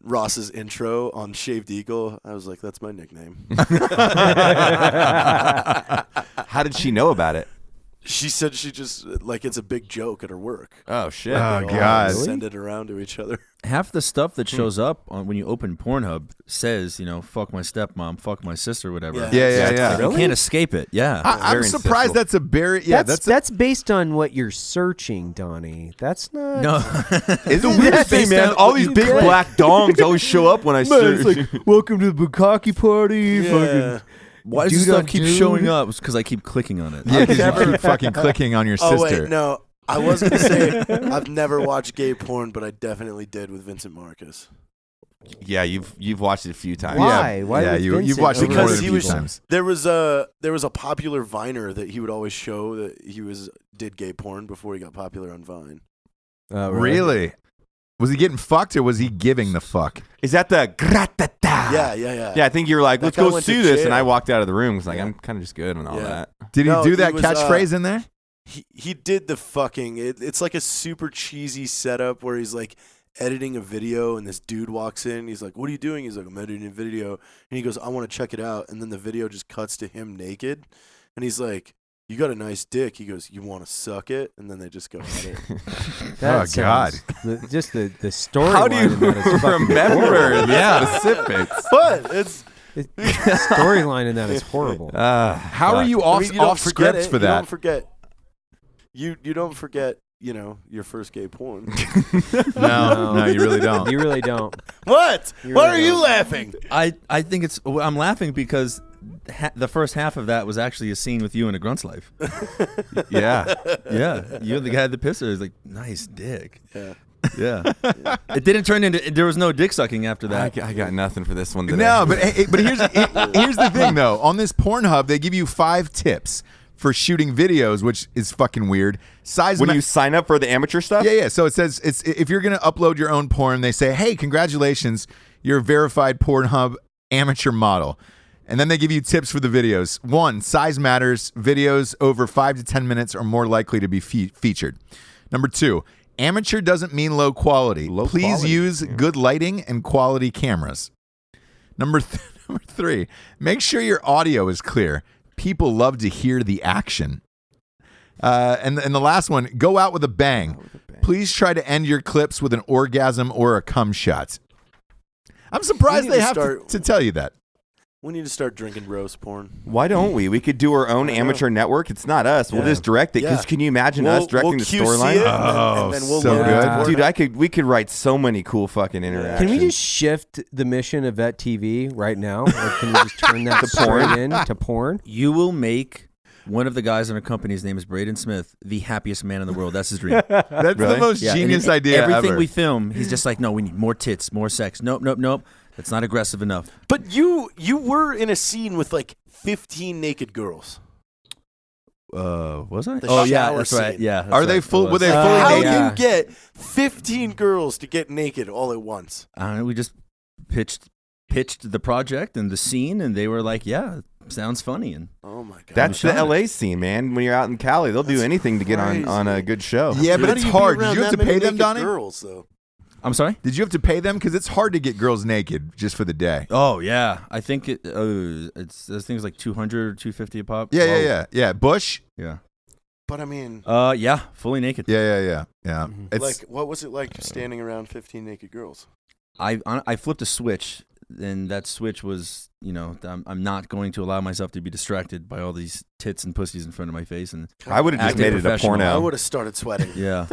Ross's intro on Shaved Eagle. I was like, that's my nickname. How did she know about it? She said she just, like, it's a big joke at her work. Oh, shit. Oh, They all God. send it around to each other. Half the stuff that shows up when you open Pornhub says, fuck my stepmom, fuck my sister, whatever. Yeah. You can't escape it. Yeah. I'm very surprised incestual. that's a very. Yeah, that's based on what you're searching, Donnie. That's not. No. Is The it? weirdest thing, man. All these big black dongs always show up when I search. It's like, welcome to the bukkake party. Yeah. Why does Dude this stuff on keep dude? showing up? It's because I keep clicking on it. Yeah, 'cause you keep fucking clicking on your Oh, sister. wait, no. I was going to say I've never watched gay porn, but I definitely did with Vincent Marcus. Yeah, you've watched it a few times. Why? Yeah, Why yeah, with you've Vincent watched it over more Because than he a few was times. there was a popular Viner that he would always show that he did gay porn before he got popular on Vine. Really? Was he getting fucked or was he giving the fuck? Is that the gratata? Yeah. Yeah, I think you were like, That let's guy go went to see this. And jail. I walked out of the room. I was like, Yeah. I'm kind of just good and all Yeah. that. Did he No, do he that was, catchphrase in there? He did the fucking. It's like a super cheesy setup where he's like editing a video and this dude walks in. He's like, "What are you doing?" He's like, "I'm editing a video." And he goes, "I want to check it out." And then the video just cuts to him naked, and he's like, "You got a nice dick." He goes, "You want to suck it?" And then they just go at it. Oh, God. Just the story. How do you remember the specifics? But it's. The storyline in that is horrible. How are you off you don't forget scripts it. for You don't that? forget. You don't forget. Your first gay porn. No, you really don't. You really don't. What? You Why really are you don't. laughing? I think I'm laughing because the first half of that was actually a scene with you in a grunt's life. Yeah. Yeah, you're the guy at the pisser. He's like, nice dick. Yeah. Yeah. It didn't turn into. There was no dick sucking after that. I got nothing for this one today. No, but here's the thing though. On this Pornhub, they give you 5 tips for shooting videos, which is fucking weird. When you sign up for the amateur stuff? Yeah. So it says if you're gonna upload your own porn, they say, hey, congratulations, you're a verified Pornhub amateur model. And then they give you tips for the videos. 1, size matters. Videos over 5 to 10 minutes are more likely to be featured. Number 2, amateur doesn't mean low quality. Please use good lighting and quality cameras. Number 3, make sure your audio is clear. People love to hear the action. And the last one, go out with a bang. Please try to end your clips with an orgasm or a cum shot. I'm surprised they have to tell you that. We need to start drinking roast porn. Why don't we? We could do our own amateur network. It's not us. We'll just direct it. Because can you imagine us directing the storyline? Oh, and then we'll so good. Dude, we could write so many cool fucking interactions. Can we just shift the mission of Vet TV right now? Like, can we just turn that straight into porn? You will make one of the guys in our company, his name is Braden Smith, the happiest man in the world. That's his dream. That's the most genius idea Everything ever. we film, he's just like, no, we need more tits, more sex. Nope. That's not aggressive enough. But you were in a scene with like 15 naked girls. Was I? The Oh yeah, shower that's right. scene. Yeah. Are they full? Were they fully How do naked? you get 15 girls to get naked all at once? We just pitched the project and the scene, and they were like, "Yeah, sounds funny." And Oh my god, That's the LA scene, man. When you're out in Cali, they'll do anything to get on a good show. Yeah, but How it's do you be hard. Did around you have that to pay many them, naked Donnie? Girls, though. I'm sorry. Did you have to pay them? Because it's hard to get girls naked just for the day. Oh yeah, I think it's those things like 200 or 250 a pop. Yeah. Bush. Yeah. But I mean, Yeah, fully naked. Yeah. It's like, what was it like standing around 15 naked girls? I flipped a switch, and that switch was, I'm not going to allow myself to be distracted by all these tits and pussies in front of my face. And I would have just Acting made it a professional. I porno. would have started sweating yeah,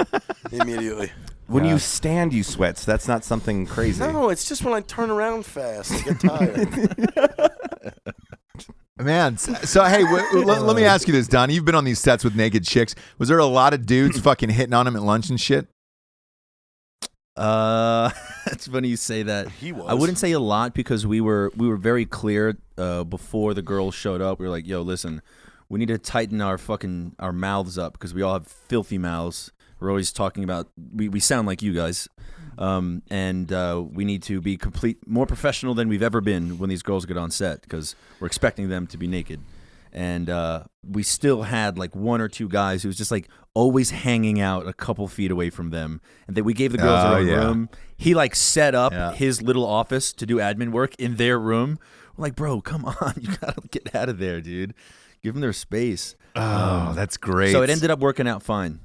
immediately. When you stand, you sweat. So that's not something crazy. No, it's just when I turn around fast, I get tired. Man, so hey, let me ask you this, Donnie. You've been on these sets with naked chicks. Was there a lot of dudes fucking hitting on them at lunch and shit? it's funny you say that. He was. I wouldn't say a lot because we were very clear before the girls showed up. We were like, "Yo, listen, we need to tighten our mouths up because we all have filthy mouths. We're always talking about we sound like you guys, and we need to be more professional than we've ever been when these girls get on set because we're expecting them to be naked." And we still had like 1 or 2 guys who was just like always hanging out a couple feet away from them, and that we gave the girls their own room. He like set up his little office to do admin work in their room. We're like, bro, come on, you gotta get out of there, dude. Give them their space. Oh, that's great. So it ended up working out fine.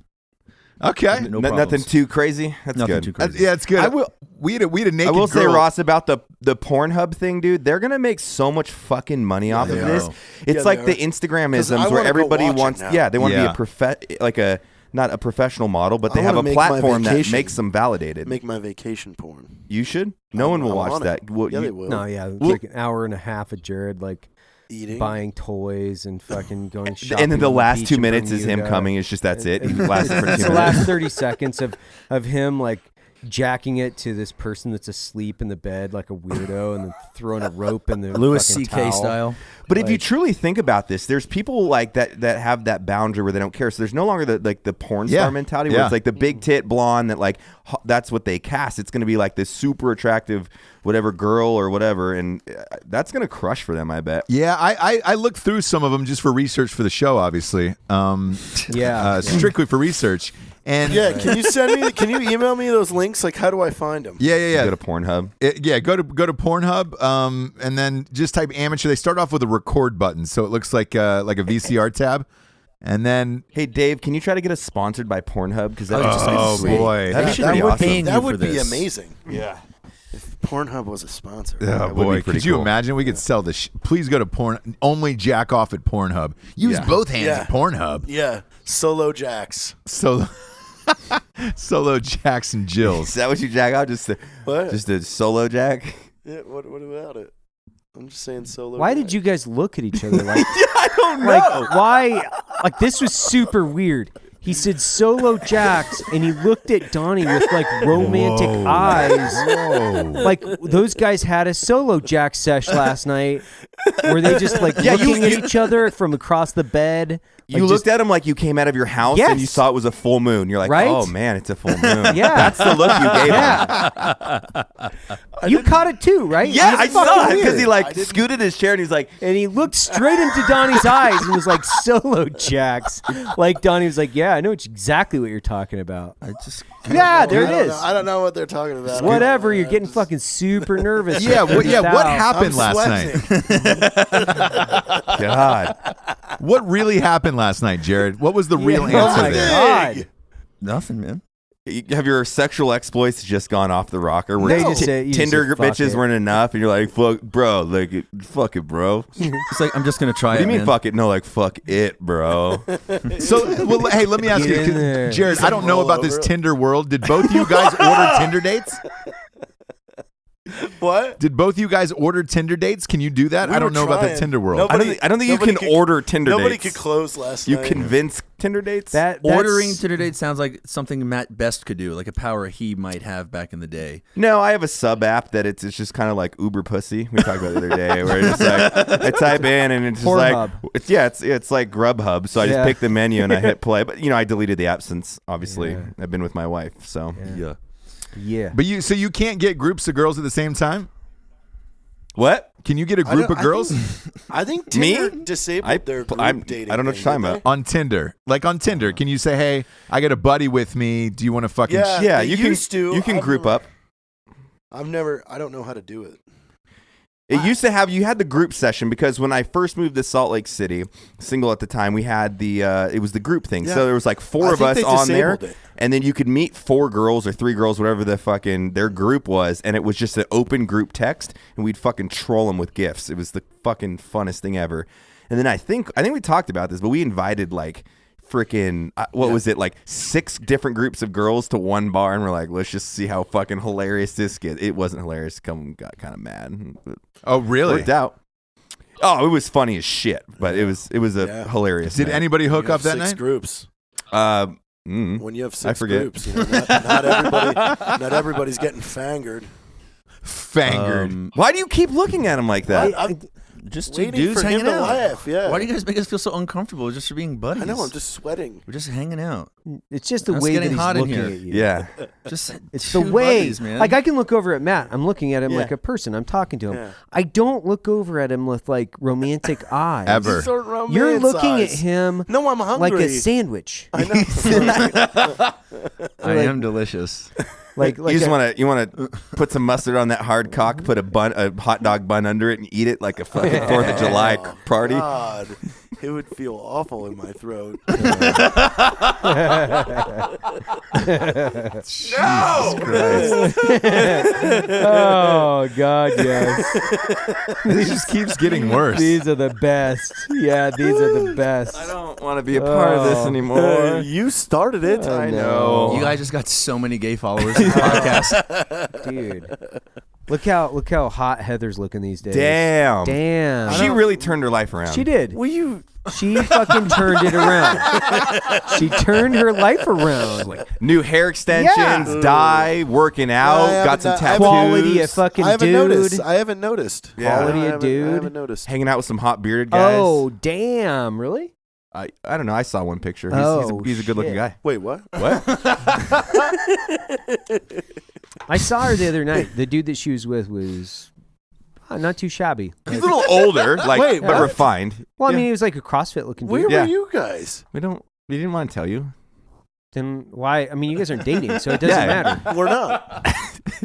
Okay. No Nothing problems. too crazy. That's Nothing good. too crazy. Yeah, it's good. We had a naked I will say, girl. Ross, about the Pornhub thing, dude. They're gonna make so much fucking money off of they this. are. It's Yeah, like they the are. Instagramisms 'Cause I where wanna go everybody watch it wants. now. Yeah, they want to Yeah. be not a professional model, but they I have a wanna make my platform that vacation. makes them validated. Make my vacation porn. You should. No one will I'm watch on that. it. Well, Yeah, you- they will. No, yeah, it's like an hour and a half of Jared like Eating. buying toys and fucking going shopping. And then the on last beach 2 in minutes is him Bermuda. coming. It's just that's it. He lasted for 2 It's the minutes. last 30 seconds of him like jacking it to this person that's asleep in the bed like a weirdo and then throwing a rope in the Louis fucking C.K. towel. style. But if you Like- truly think about this, there's people like that have that boundary where they don't care. So there's no longer the porn star Yeah. mentality where Yeah. it's like the big tit blonde that like that's what they cast. It's going to be like this super attractive whatever girl or whatever, and that's going to crush for them, I bet. Yeah, I looked through some of them just for research for the show, obviously. Strictly for research. And Yeah, can you email me those links? Like, how do I find them? yeah. Go to Pornhub. Go to Pornhub, and then just type amateur. They start off with a record button, so it looks like a VCR tab, and then Hey Dave, can you try to get us sponsored by Pornhub? Because that would just be oh sweet. boy, That'd be That pretty would awesome. be, Paying you that for would be this. amazing. Yeah. If Pornhub was a sponsor. oh would boy, be pretty could you cool. imagine? We could sell this. Please go to porn. Only jack off at Pornhub. Use Yeah. both hands Yeah. at Pornhub. Yeah, Solo Jacks. So. Solo Jackson Jills. Is that what you jack out? Just What? a solo jack? Yeah, what about it? I'm just saying solo. Why guy. did you guys look at each other like? I don't know. Like why? Like this was super weird. He said solo jacks, and he looked at Donnie with like romantic eyes. Whoa. Like those guys had a solo jack sesh last night. Were they just like looking at each other from across the bed? You Like, looked at him like you came out of your house and you Yes. saw it was a full moon. You're like, Right? oh man, it's a full moon. Yeah. That's the look you gave him. Yeah. You caught it too, right? Yeah, It I was saw fucking it because weird. he like scooted his chair and he's like, And he looked straight into Donnie's eyes and was like, solo jacks. Like Donnie was like, yeah, I know exactly what you're talking about. I just Yeah, there I it don't is. know. I don't know what they're talking about. Whatever, you're I'm getting just- fucking super nervous. Yeah, what I'm happened last night? sweating. God. What really happened last night, Jared? What was the real Oh answer my there? God. nothing, man. Have your sexual exploits just gone off the rocker? Where They just say- you just Tinder say, "Fuck bitches it." weren't enough, and you're like, "Fuck, bro, like, fuck it, bro." What It's like I'm just gonna try do it. you mean, man. fuck it? No, like, fuck it, bro. So, well, hey, let me ask Get you, in 'cause, there. Jared. I don't know roll about this over it. Tinder world. Did both you guys order Tinder dates? What? Did both you guys order Tinder dates? Can you do that? We I don't were know about the trying. Tinder world. Nobody- I don't think you nobody can could- order Tinder Nobody dates. could close last You night. convince Tinder dates? That's Ordering Tinder dates sounds like something Matt Best could do, like a power he might have back in the day. No, I have a sub app that it's just kind of like Uber Pussy. We talked about it the other day, where it's like I type in and it's just Pornhub. like it's like Grubhub. So I just Yeah. pick the menu and I hit play. But I deleted the app since obviously Yeah. I've been with my wife. So Yeah. Yeah. But you can't get groups of girls at the same time. what? Can you get a group of girls I think Me? Tinder disabled their group dating. I don't know what thing, you're talking didn't about. on Tinder? Like on Tinder, can you say, "Hey, I got a buddy with me. Do you want to fucking?" Yeah. Yeah, they you used can. to. You can I've group never- up. I don't know how to do it. It used to have you had the group session because when I first moved to Salt Lake City, single at the time, we had the it was the group thing. Yeah. So there was like four I of think us they on there, disabled it. and then you could meet 4 girls or 3 girls, whatever the fucking their group was, and it was just an open group text, and we'd fucking troll them with gifts. It was the fucking funnest thing ever. And then I think we talked about this, but we invited like freaking what was it, like 6 different groups of girls to one bar, and we're like, let's just see how fucking hilarious this gets. It wasn't hilarious. Got kind of mad. Oh, really? Worked out. Oh, it was funny as shit, but it was a Yeah. hilarious. Did night. anybody hook You have up that 6 night? groups. When When you have 6 I forget. groups, not everybody's getting fangered. Fangered. Why do you keep looking at him like that? I'm Just two waiting dudes for him hanging to out. laugh. Yeah. Why do you guys make us feel so uncomfortable just for being buddies? I know. I'm just sweating. We're just hanging out. It's just the It's way that getting he's hot in looking here. at you. Yeah, Just It's two the way, buddies, man. like I can look over at Matt. I'm looking at him Yeah. like a person. I'm talking to him. Yeah. I don't look over at him with like romantic eyes. Ever. These aren't romance You're looking eyes. at him No, I'm hungry. like a sandwich. I know. I am delicious. Like you just a- want to put some mustard on that hard cock, put a hot dog bun under it, and eat it like a fucking 4th of July party. God, it would feel awful in my throat. oh God, yes. This just keeps getting worse. These are the best. Yeah, these are the best. I don't want to be a part of this Oh. anymore. You started it. I know. You guys just got so many gay followers in the podcast. Dude. Look how hot Heather's looking these days. Damn. Damn. She really turned her life around. She did. Will you? She fucking turned it around. She turned her life around. New hair extensions, Yeah. dye, working out, I got some haven't- tattoos. Quality of fucking I haven't dude. noticed. I haven't noticed. Yeah. Quality I of haven't- dude. I haven't noticed. Hanging out with some hot bearded guys. Oh, damn. Really? I don't know. I saw one picture. He's a good looking shit. guy. Wait, what? What? I saw her the other night. The dude that she was with was not too shabby. He's a little older, like Wait, but what? refined. Well, I Yeah. mean, he was like a CrossFit looking Where dude. Yeah. were you guys? We didn't want to tell you. Then why? I mean, you guys aren't dating, so it doesn't Yeah. matter. We're not.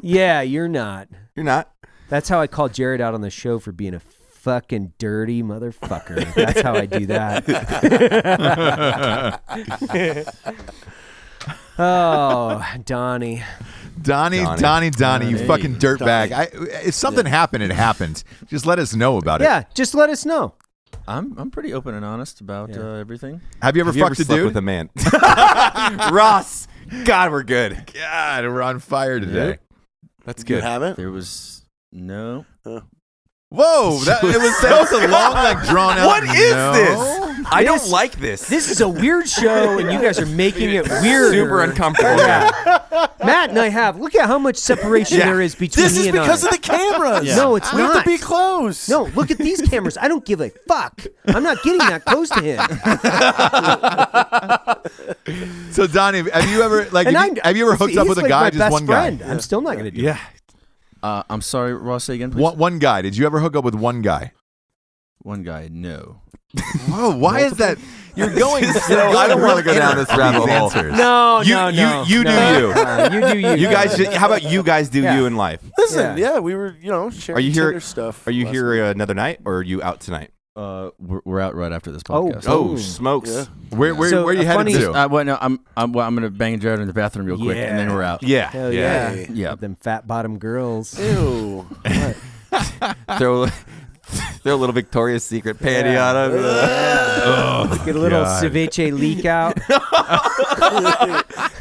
Yeah, you're not. You're not. That's how I called Jared out on the show for being a fucking dirty motherfucker. That's how I do that. Oh, Donnie. Donnie, you fucking dirtbag. If something happened, it happened. Just let us know about it. Yeah, just let us know. I'm pretty open and honest about everything. Have you ever Have you ever fucked a slept dude? with a man? Ross. God, we're good. God, we're on fire today. That's You good. haven't? There was no. Whoa, that was a long, like drawn out. What is this? I don't like this. This is a weird show, and you guys are making it weirder. Super uncomfortable. Matt and I have. Look at how much separation there is between This is me and because of the cameras. No, it's we not. have to be close. No, look at these cameras. I don't give a fuck. I'm not getting that close to him. So Donnie, have you ever have you ever hooked up with a like guy, my just best one friend. guy? I'm still not gonna do it. I'm sorry, Ross. Say again, please. One guy. Did you ever hook up with one guy? One guy, no. Whoa, why is that? You're going so. I don't want to go down this rabbit hole. Answers. No, You no, do no. you. You do you. You guys. How about you guys do you in life? Listen, we were, sharing Are you here? Tinder stuff. Are you last here night. another night, or are you out tonight? We're out right after this podcast. Oh, smokes! Yeah. Where are you headed to? Well, no, I'm gonna bang Jared in the bathroom real quick, and then we're out. Yeah, Hell yeah. yeah. Yeah. Them fat bottom girls. Ew. Throw a little Victoria's Secret panty on him. Get a little God. ceviche leak out.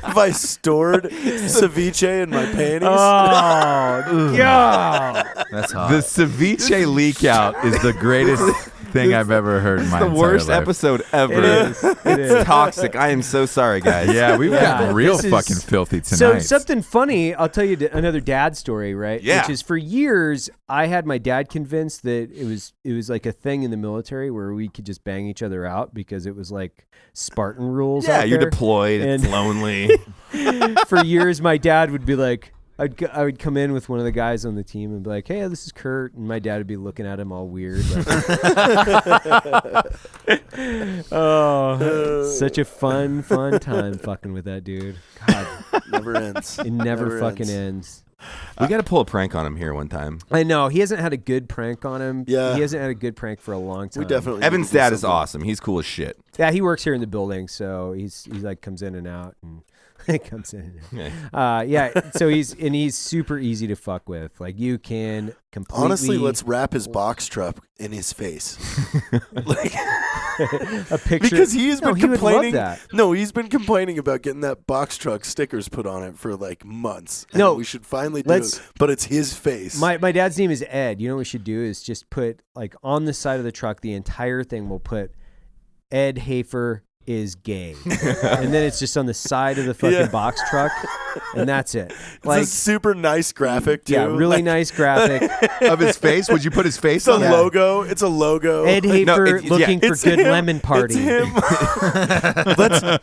If I stored ceviche in my panties. Oh, God. That's hot. The ceviche leak out is the greatest thing I've ever heard in my The entire worst life. episode ever. It is. It is. It's toxic. I am so sorry, guys. Yeah, we've gotten real this is- fucking filthy So tonight. something funny, I'll tell you another dad story, right? Yeah. Which is for years I had my dad convinced that it was like a thing in the military where we could just bang each other out because it was like Spartan rules. Yeah, out you're there. deployed. It's And- lonely. For years, my dad would be like, I would come in with one of the guys on the team and be like, "Hey, this is Kurt," and my dad would be looking at him all weird. Like, oh, such a fun time fucking with that dude. God, Never ends. it never fucking ends. We got to pull a prank on him here one time. I know he hasn't had a good prank on him. Yeah. he hasn't had a good prank for a long time. We definitely. Evan's need to do dad is something. awesome. He's cool as shit. Yeah, he works here in the building, so he's like comes in and out and. Comes in. So he's super easy to fuck with. Like you can completely. Honestly, let's wrap his box truck in his face. Like, a picture because he's been he would love complaining. that. No, he's been complaining about getting that box truck stickers put on it for like months. And No, we should finally do let's- it. But it's his face. My dad's name is Ed. You know what we should do is just put like on the side of the truck, the entire thing will put Ed Hafer is gay. And then it's just on the side of the fucking box truck. And that's it. It's a super nice graphic too. yeah, really Like, nice graphic. of his face? Would you put his face It's a on? logo. It's a logo. Ed Hafer looking for It's good him. lemon party. It's him.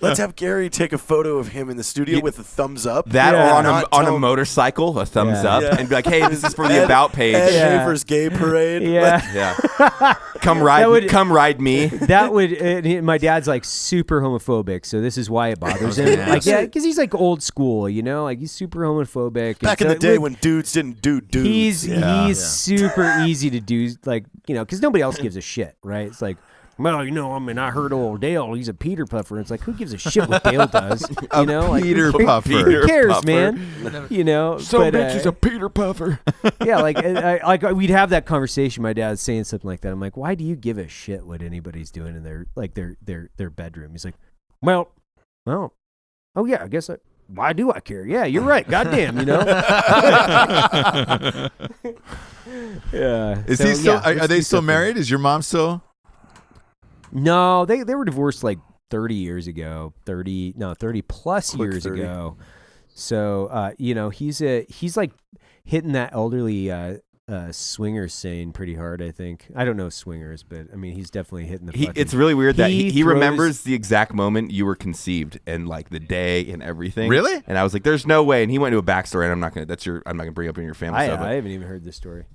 let's have Gary take a photo of him in the studio with a thumbs up. That Yeah. or on Not a tell- motorcycle, a thumbs Yeah. up, Yeah. and be like, "Hey, this is for the about page." Ed Yeah. Hafer's gay parade. Yeah. Yeah, come ride, That would- come ride me. That would my dad's like super homophobic, so this is why it bothers him. Like, yeah, because he's like old school, you know, like he's super homophobic. Back in And the so day with- when dudes didn't do dudes. he's super easy to do, like, you know, because nobody else gives a shit, right? It's like, well, you know, I mean, I heard old Dale, he's a Peter Puffer. It's like, who gives a shit what Dale does? You know, like Peter Puffer. Who cares, Puffer. man? You know, but, Peter Puffer. yeah, like we'd have that conversation. My dad's saying something like that. I'm like, why do you give a shit what anybody's doing in their bedroom? He's like, well, oh yeah, I guess why do I care? Yeah, you're right. Goddamn, you know. Yeah. Is So, he still? yeah, Are let's they do still something. married? Is your mom still? No, they were divorced like 30 years ago. 30 plus Quick years 30. ago. So you know, he's like hitting that elderly swingers scene pretty hard, I think. I don't know swingers, but I mean he's definitely hitting the fucking, It's really weird that he throws- remembers the exact moment you were conceived and like the day and everything. Really? And I was like, "There's no way." And he went to a backstory, and I'm not gonna bring up in your family stuff. I haven't even heard this story.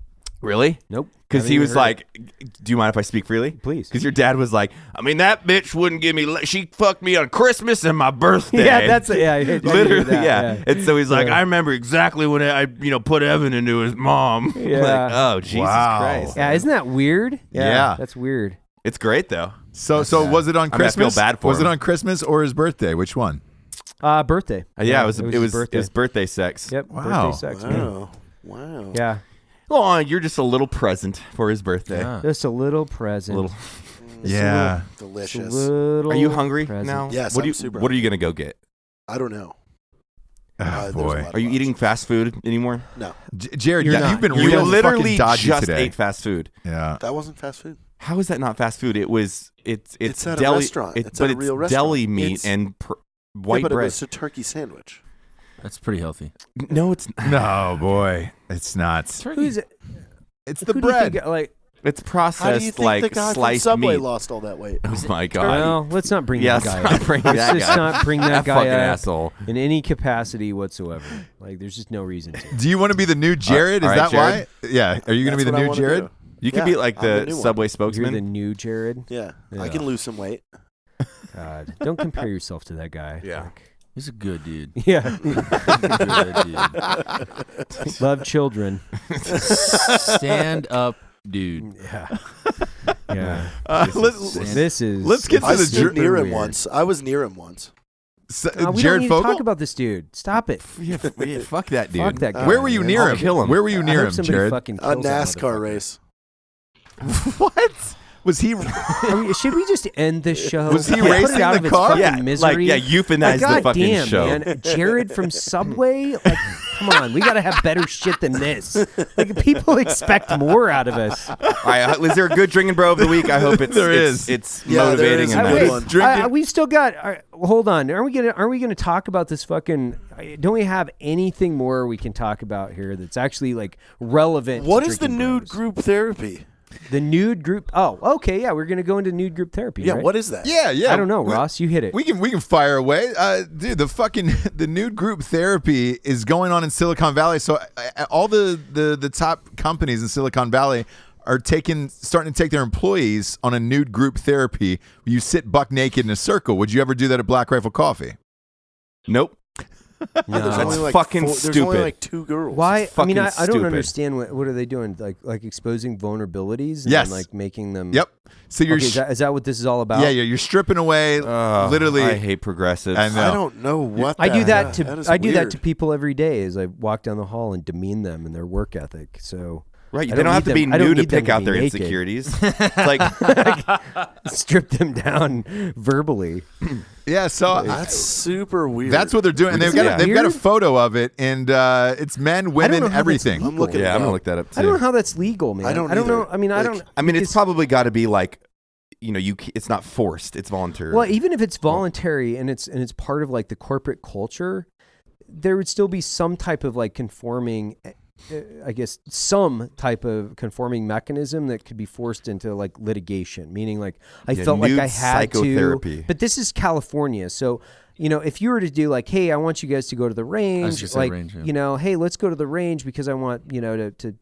Really? Nope. Because Haven't he even was heard like, "Do you mind if I speak freely?" Please. Because your dad was like, "I mean, that bitch wouldn't give me. She fucked me on Christmas and my birthday." Yeah, that's yeah. I did hear literally, that, yeah. And so he's like, Yeah. "I remember exactly when I, put Evan into his mom." Yeah. Like, oh Jesus Wow. Christ. Yeah, isn't that weird? Yeah. That's weird. It's great though. So was it on I mean, I feel Christmas? bad for Was it him. on Christmas or his birthday? Which one? Birthday. Yeah, it was his birthday sex. Yep. Wow. Birthday sex. Man. Wow. Wow. Yeah. Oh, you're just a little present for his birthday. Yeah. Just a little present. A little. Yeah. Just a Delicious. little Are you hungry present. now? Yes, What I'm super What are you gonna go get? I don't know. Oh, There's a boy. lot of Are you eating options. fast food anymore? No, Jared, You're not. you've been You real literally fucking dodgy just today. ate fast food. Yeah. that wasn't fast food. How is that not fast food? It's It's at a deli, restaurant. It's but at a real it's deli restaurant. meat It's- and Yeah, white but bread. it's a turkey sandwich. That's pretty healthy. No, it's No, boy, it's not. Who's it? It's the Who do you bread. think, like, it's How do you processed think like the guy from sliced Subway meat. lost all that weight? Oh my god! well, let's not bring Yeah, that guy let's not up. bring Let's that just guy. not bring that That guy fucking up asshole. in any capacity whatsoever. Like, there's just no reason to. Do you want to be the new Jared? all Is right, that why? Yeah. Are you going to be That's the what I new wanna Jared? do. You could Yeah, be like I'm the the new one. Subway You're spokesman. the new Jared. Yeah, Yeah. I can lose some weight. God, don't compare yourself to that guy. Yeah. Like, He's a good dude. yeah. Good dude. Love children. Stand up, dude. Yeah. Yeah. Let's This is. get to I the stood Jer- near him weird. once. I was near him once. We don't Jared need to Fogle. talk about this dude. Stop it. Yeah, fuck that dude. Fuck that guy. Where were you man. near I'll him? kill him. Where were you I near hope him, somebody Jared? fucking A kills that NASCAR motherfucker. race. What? Was he? Should we just end this show? Was he Put it racing out the of its car? fucking Yeah, misery? euthanize the fucking damn, show. Man. Jared from Subway? Like, come on, we got to have better shit than this. Like, people expect more out of us. All right, is there a good drinking bro of the week? I hope it's There it's, is. it's Yeah, there motivating is and a nice. good Wait, one. Drinking- we've still got. Hold on, aren't we gonna talk about this fucking? Don't we have anything more we can talk about here that's actually like relevant? What to is the Drinking nude Bros? group therapy? The nude group. Oh, okay, yeah, we're gonna go into nude group therapy. Yeah, right? what is that? Yeah. I don't know, Ross. You hit it. We can fire away, dude. The nude group therapy is going on in Silicon Valley. So all the top companies in Silicon Valley are starting to take their employees on a nude group therapy. Where you sit buck naked in a circle. Would you ever do that at Black Rifle Coffee? Nope. No. There's only like fucking There's only stupid. like 2 girls. Why? I mean, fucking I don't stupid. understand what are they doing? Like exposing vulnerabilities and Yes. then, like making them. Yep. So you're Okay, is that what this is all about? yeah, you're stripping away literally. I hate progressives. I know. I don't know what. I do that that is I do that weird. to people every day as I walk down the hall and demean them and their work ethic. So Right, I they don't have need to be them- I don't nude to need them pick to out be their naked. insecurities. It's like, strip them down verbally. Yeah. So That's super weird. that's what they're doing, and they've Isn't got it they've got a weird? photo of it, and it's men, know women, how that's everything. I'm looking. yeah, it I'm gonna up. look that up too. I don't know how that's legal, man. I don't know. either. I mean, I Like, don't. I mean, it's because- probably got to be like, it's not forced. It's voluntary. Well, even if it's voluntary and it's part of like the corporate culture, there would still be some type of like conforming, I guess, some type of conforming mechanism that could be forced into like litigation. Meaning, like I Yeah, felt like nude I had psychotherapy. to. But this is California, so if you were to do like, hey, I want you guys to go to the range, just say like range, yeah. hey, let's go to the range because I want to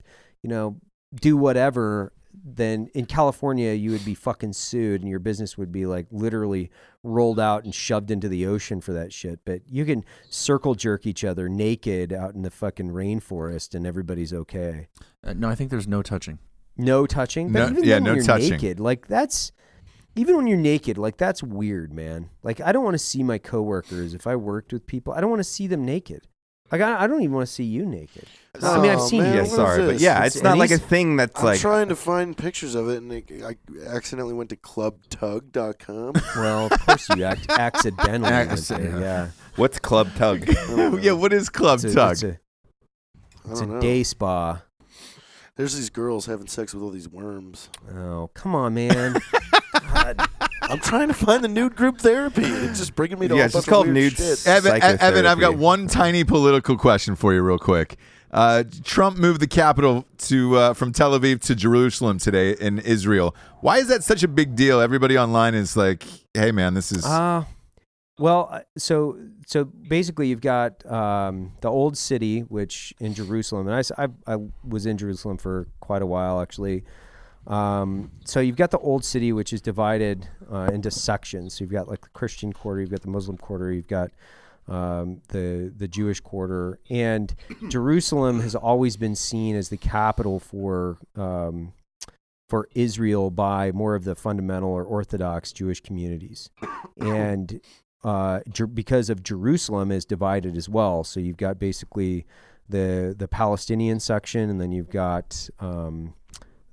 do whatever. Then in California, you would be fucking sued and your business would be like literally rolled out and shoved into the ocean for that shit. But you can circle jerk each other naked out in the fucking rainforest and everybody's okay. No, I think there's no touching. No touching. But No- even yeah, then when no you're touching. naked, like that's even when you're naked, like that's weird, man. Like I don't want to see my coworkers if I worked with people. I don't want to see them naked. Like I don't even want to see you naked. I mean, I've seen man, you. yeah, what is sorry, but this? yeah, it's not like a Eddie's- thing that's I'm like. trying to find pictures of it, and I accidentally went to clubtug.com. Well, of course you accidentally. went Accident- there, yeah. What's Club Tug? Yeah. What is Club Tug? It's I a don't know. day spa. There's these girls having sex with all these worms. Oh, come on, man. I'm trying to find the nude group therapy. It's just bringing me to Yeah, all it's just bunch of called weird nude shit. Evan, I've got Psychotherapy. one tiny political question for you, real quick. Trump moved the capital from Tel Aviv to Jerusalem today in Israel. Why is that such a big deal? Everybody online is like, "Hey, man, this is." Well, so basically, you've got the old city, which in Jerusalem, and I was in Jerusalem for quite a while, actually. So you've got the old city, which is divided into sections. So you've got like the Christian quarter, you've got the Muslim quarter, you've got the Jewish quarter, and Jerusalem has always been seen as the capital for Israel by more of the fundamental or Orthodox Jewish communities, and because of Jerusalem is divided as well. So you've got basically the Palestinian section, and then you've got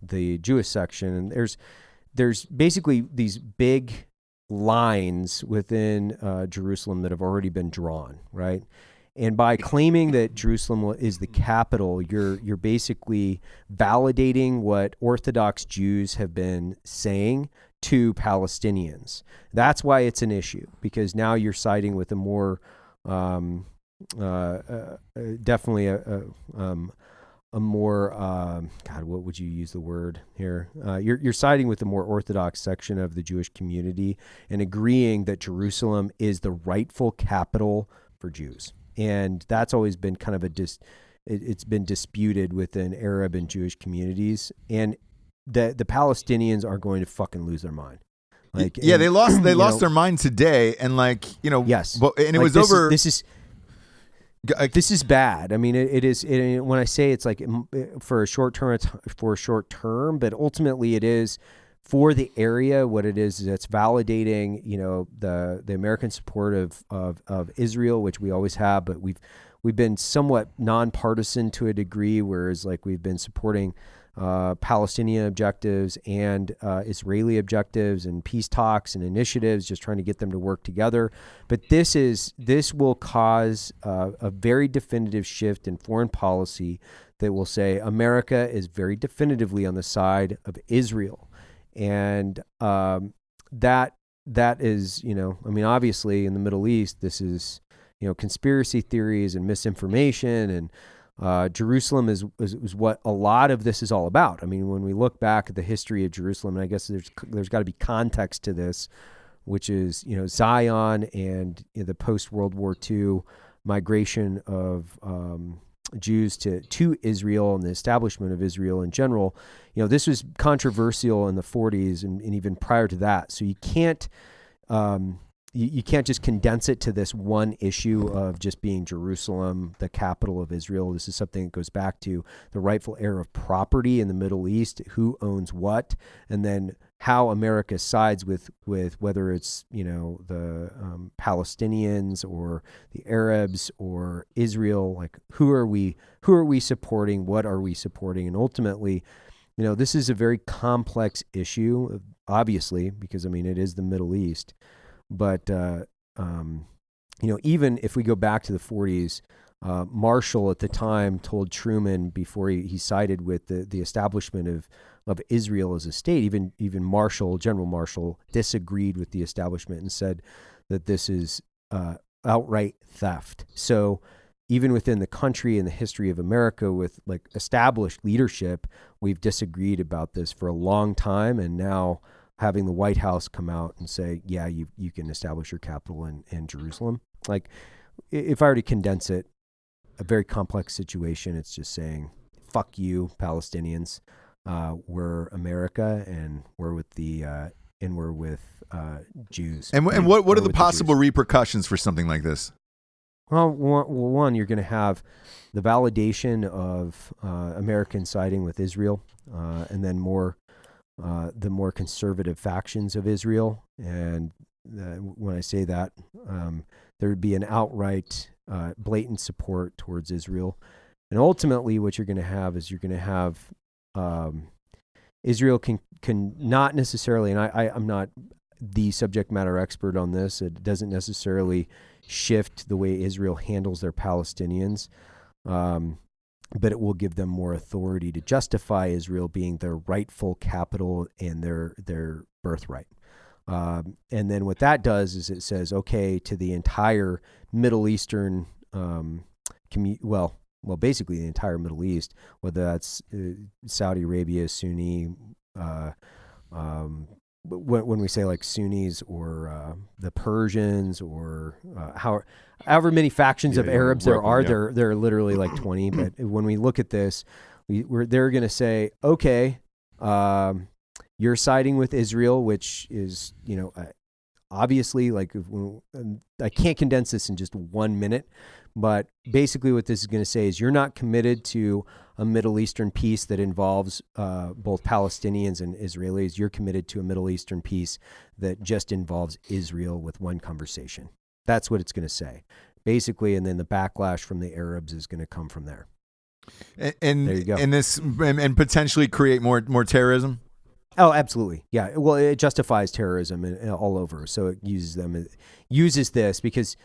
the Jewish section, and there's basically these big lines within Jerusalem that have already been drawn, right? And by claiming that Jerusalem is the capital, you're basically validating what Orthodox Jews have been saying to Palestinians. That's why it's an issue, because now you're siding with a more definitely a more God, what would you use the word here? You're siding with the more Orthodox section of the Jewish community and agreeing that Jerusalem is the rightful capital for Jews. And that's always been kind of it's been disputed within Arab and Jewish communities. And the Palestinians are going to fucking lose their mind. Like, yeah, and, they lost their mind today, and yes, but, and it like was this over. This is bad. I mean, it is. When I say it's like for a short term, it's for a short term, but ultimately it is for the area. What it is it's validating, the American support of Israel, which we always have, but we've been somewhat nonpartisan to a degree, whereas like we've been supporting Palestinian objectives and Israeli objectives and peace talks and initiatives, just trying to get them to work together. But this will cause a very definitive shift in foreign policy that will say America is very definitively on the side of Israel. And that is, obviously in the Middle East, this is, conspiracy theories and misinformation, and Jerusalem is what a lot of this is all about. I mean, when we look back at the history of Jerusalem, and I guess there's got to be context to this, which is, Zion and the post-World War II migration of Jews to Israel and the establishment of Israel in general. This was controversial in the 40s and even prior to that. So you can't you can't just condense it to this one issue of just being Jerusalem, the capital of Israel. This is something that goes back to the rightful heir of property in the Middle East, who owns what, and then how America sides with whether it's, the Palestinians or the Arabs or Israel. Like, who are we supporting? What are we supporting? And ultimately, this is a very complex issue, obviously, because it is the Middle East. But, even if we go back to the 40s, Marshall at the time told Truman, before he sided with the establishment of Israel as a state, even Marshall, General Marshall, disagreed with the establishment and said that this is outright theft. So even within the country and the history of America with like established leadership, we've disagreed about this for a long time. And now having the White House come out and say, yeah, you can establish your capital in Jerusalem. Like, if I were to condense it, a very complex situation, it's just saying, fuck you, Palestinians. We're America, and we're with Jews. And what are the possible repercussions for something like this? Well, one, you're going to have the validation of American siding with Israel, and then the more conservative factions of Israel. And when I say that, there would be an outright blatant support towards Israel. And ultimately what you're going to have is Israel can not necessarily, and I'm not the subject matter expert on this, it doesn't necessarily shift the way Israel handles their Palestinians, but it will give them more authority to justify Israel being their rightful capital and their birthright. And then what that does is it says, okay, to the entire Middle Eastern basically the entire Middle East, whether that's Saudi Arabia, Sunni, when we say like Sunnis or the Persians or however many factions of Arabs there are, there are literally like 20. But when we look at this, they're going to say, okay, you're siding with Israel, which is, obviously, like, I can't condense this in just 1 minute, but basically what this is going to say is you're not committed to a Middle Eastern peace that involves both Palestinians and Israelis. You're committed to a Middle Eastern peace that just involves Israel with one conversation. That's what it's going to say, basically, and then the backlash from the Arabs is going to come from there. And there you go. And potentially create more terrorism. Oh, absolutely. Yeah. Well, it justifies terrorism all over. So it uses this because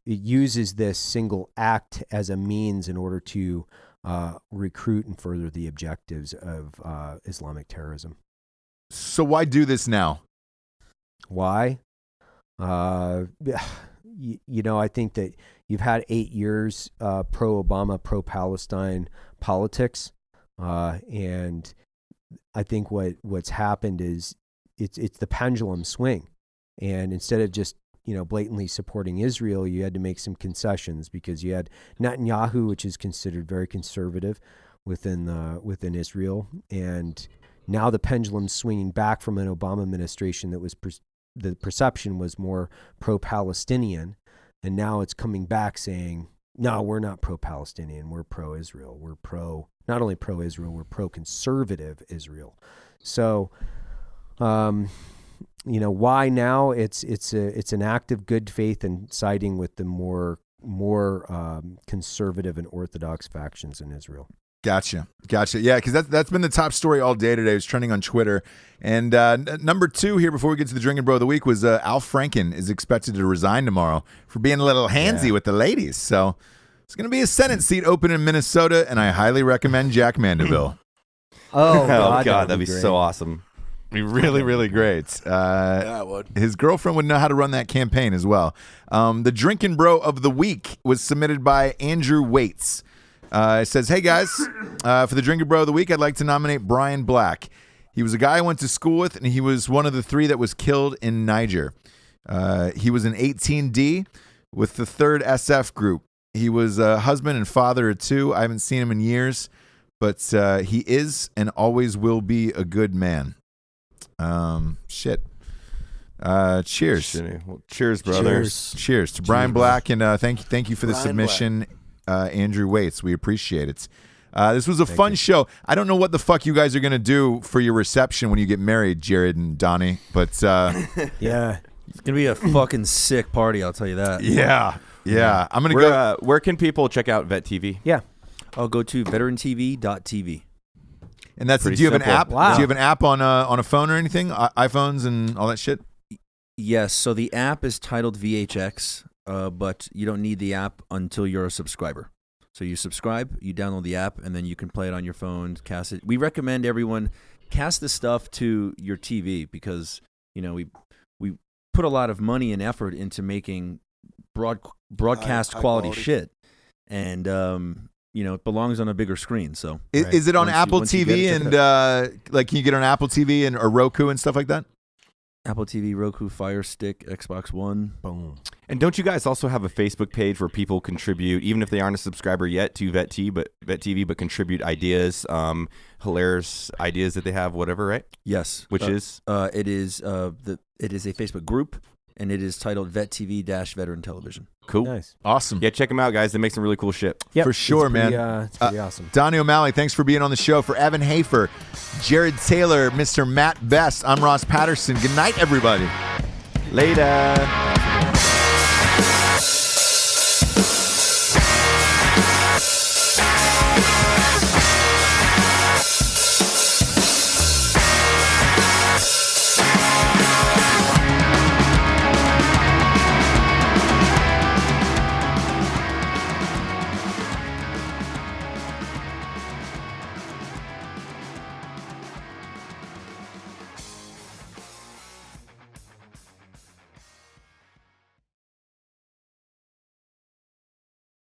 it uses this single act as a means in order to recruit and further the objectives of Islamic terrorism. So why do this now? Why? I think that you've had 8 years pro-Obama, pro-Palestine politics, and I think what's happened is it's the pendulum swing, and instead of just blatantly supporting Israel, you had to make some concessions because you had Netanyahu, which is considered very conservative within Israel, and now the pendulum's swinging back from an Obama administration that was the perception was more pro-Palestinian, and now it's coming back saying, no, we're not pro-Palestinian, we're pro-Israel. We're not only pro-Israel, we're pro-conservative Israel. So, why now? It's an act of good faith and siding with the more conservative and orthodox factions in Israel. Gotcha. Yeah, because that's been the top story all day today. It was trending on Twitter. And number 2 here before we get to the Drinking Bro of the Week was Al Franken is expected to resign tomorrow for being a little handsy with the ladies. So it's going to be a Senate seat open in Minnesota, and I highly recommend Jack Mandeville. Oh, God, that'd be so awesome. Be really, really great. Yeah, it would. His girlfriend would know how to run that campaign as well. The Drinking Bro of the Week was submitted by Andrew Waits. It says, hey guys, for the Drinking Bro of the Week, I'd like to nominate Brian Black. He was a guy I went to school with, and he was one of the 3 that was killed in Niger. He was an 18D with the 3rd SF group. He was a husband and father of 2. I haven't seen him in years, but he is and always will be a good man. Cheers. Well, cheers, brother. Cheers to Brian Black, and thank you for the submission, Andrew Waits. We appreciate it. This was a fun show. I don't know what the fuck you guys are gonna do for your reception when you get married, Jared and Donnie, but Yeah. It's going to be a fucking sick party, I'll tell you that. yeah. I'm gonna go. Where can people check out Vet TV? Yeah. I'll go to veterantv.tv. And that's. Do Pretty you have an simple. app? Wow. Do you have an app on a phone or anything? iPhones and all that shit. Yes, so the app is titled VHX, but you don't need the app until you're a subscriber. So you subscribe, you download the app, and then you can play it on your phone, cast it. We recommend everyone cast this stuff to your TV because, we put a lot of money and effort into making broadcast high quality quality shit. And, it belongs on a bigger screen. So Is it on Apple once you TV get it, and can you get it on Apple TV and or Roku and stuff like that? Apple TV, Roku, Fire Stick, Xbox One. Boom. And don't you guys also have a Facebook page where people contribute, even if they aren't a subscriber yet, to Vet TV, but contribute ideas, hilarious ideas that they have, whatever, right? Yes, Which is it is a Facebook group, and it is titled Vet TV Veteran Television. cool. Nice. Awesome. Yeah, check them out, guys. They make some really cool shit. Yep. For sure, It's man. pretty, it's pretty awesome. Donnie O'Malley, thanks for being on the show. For Evan Hafer, Jared Taylor, Mr. Matt Best, I'm Ross Patterson. Good night, everybody. Later.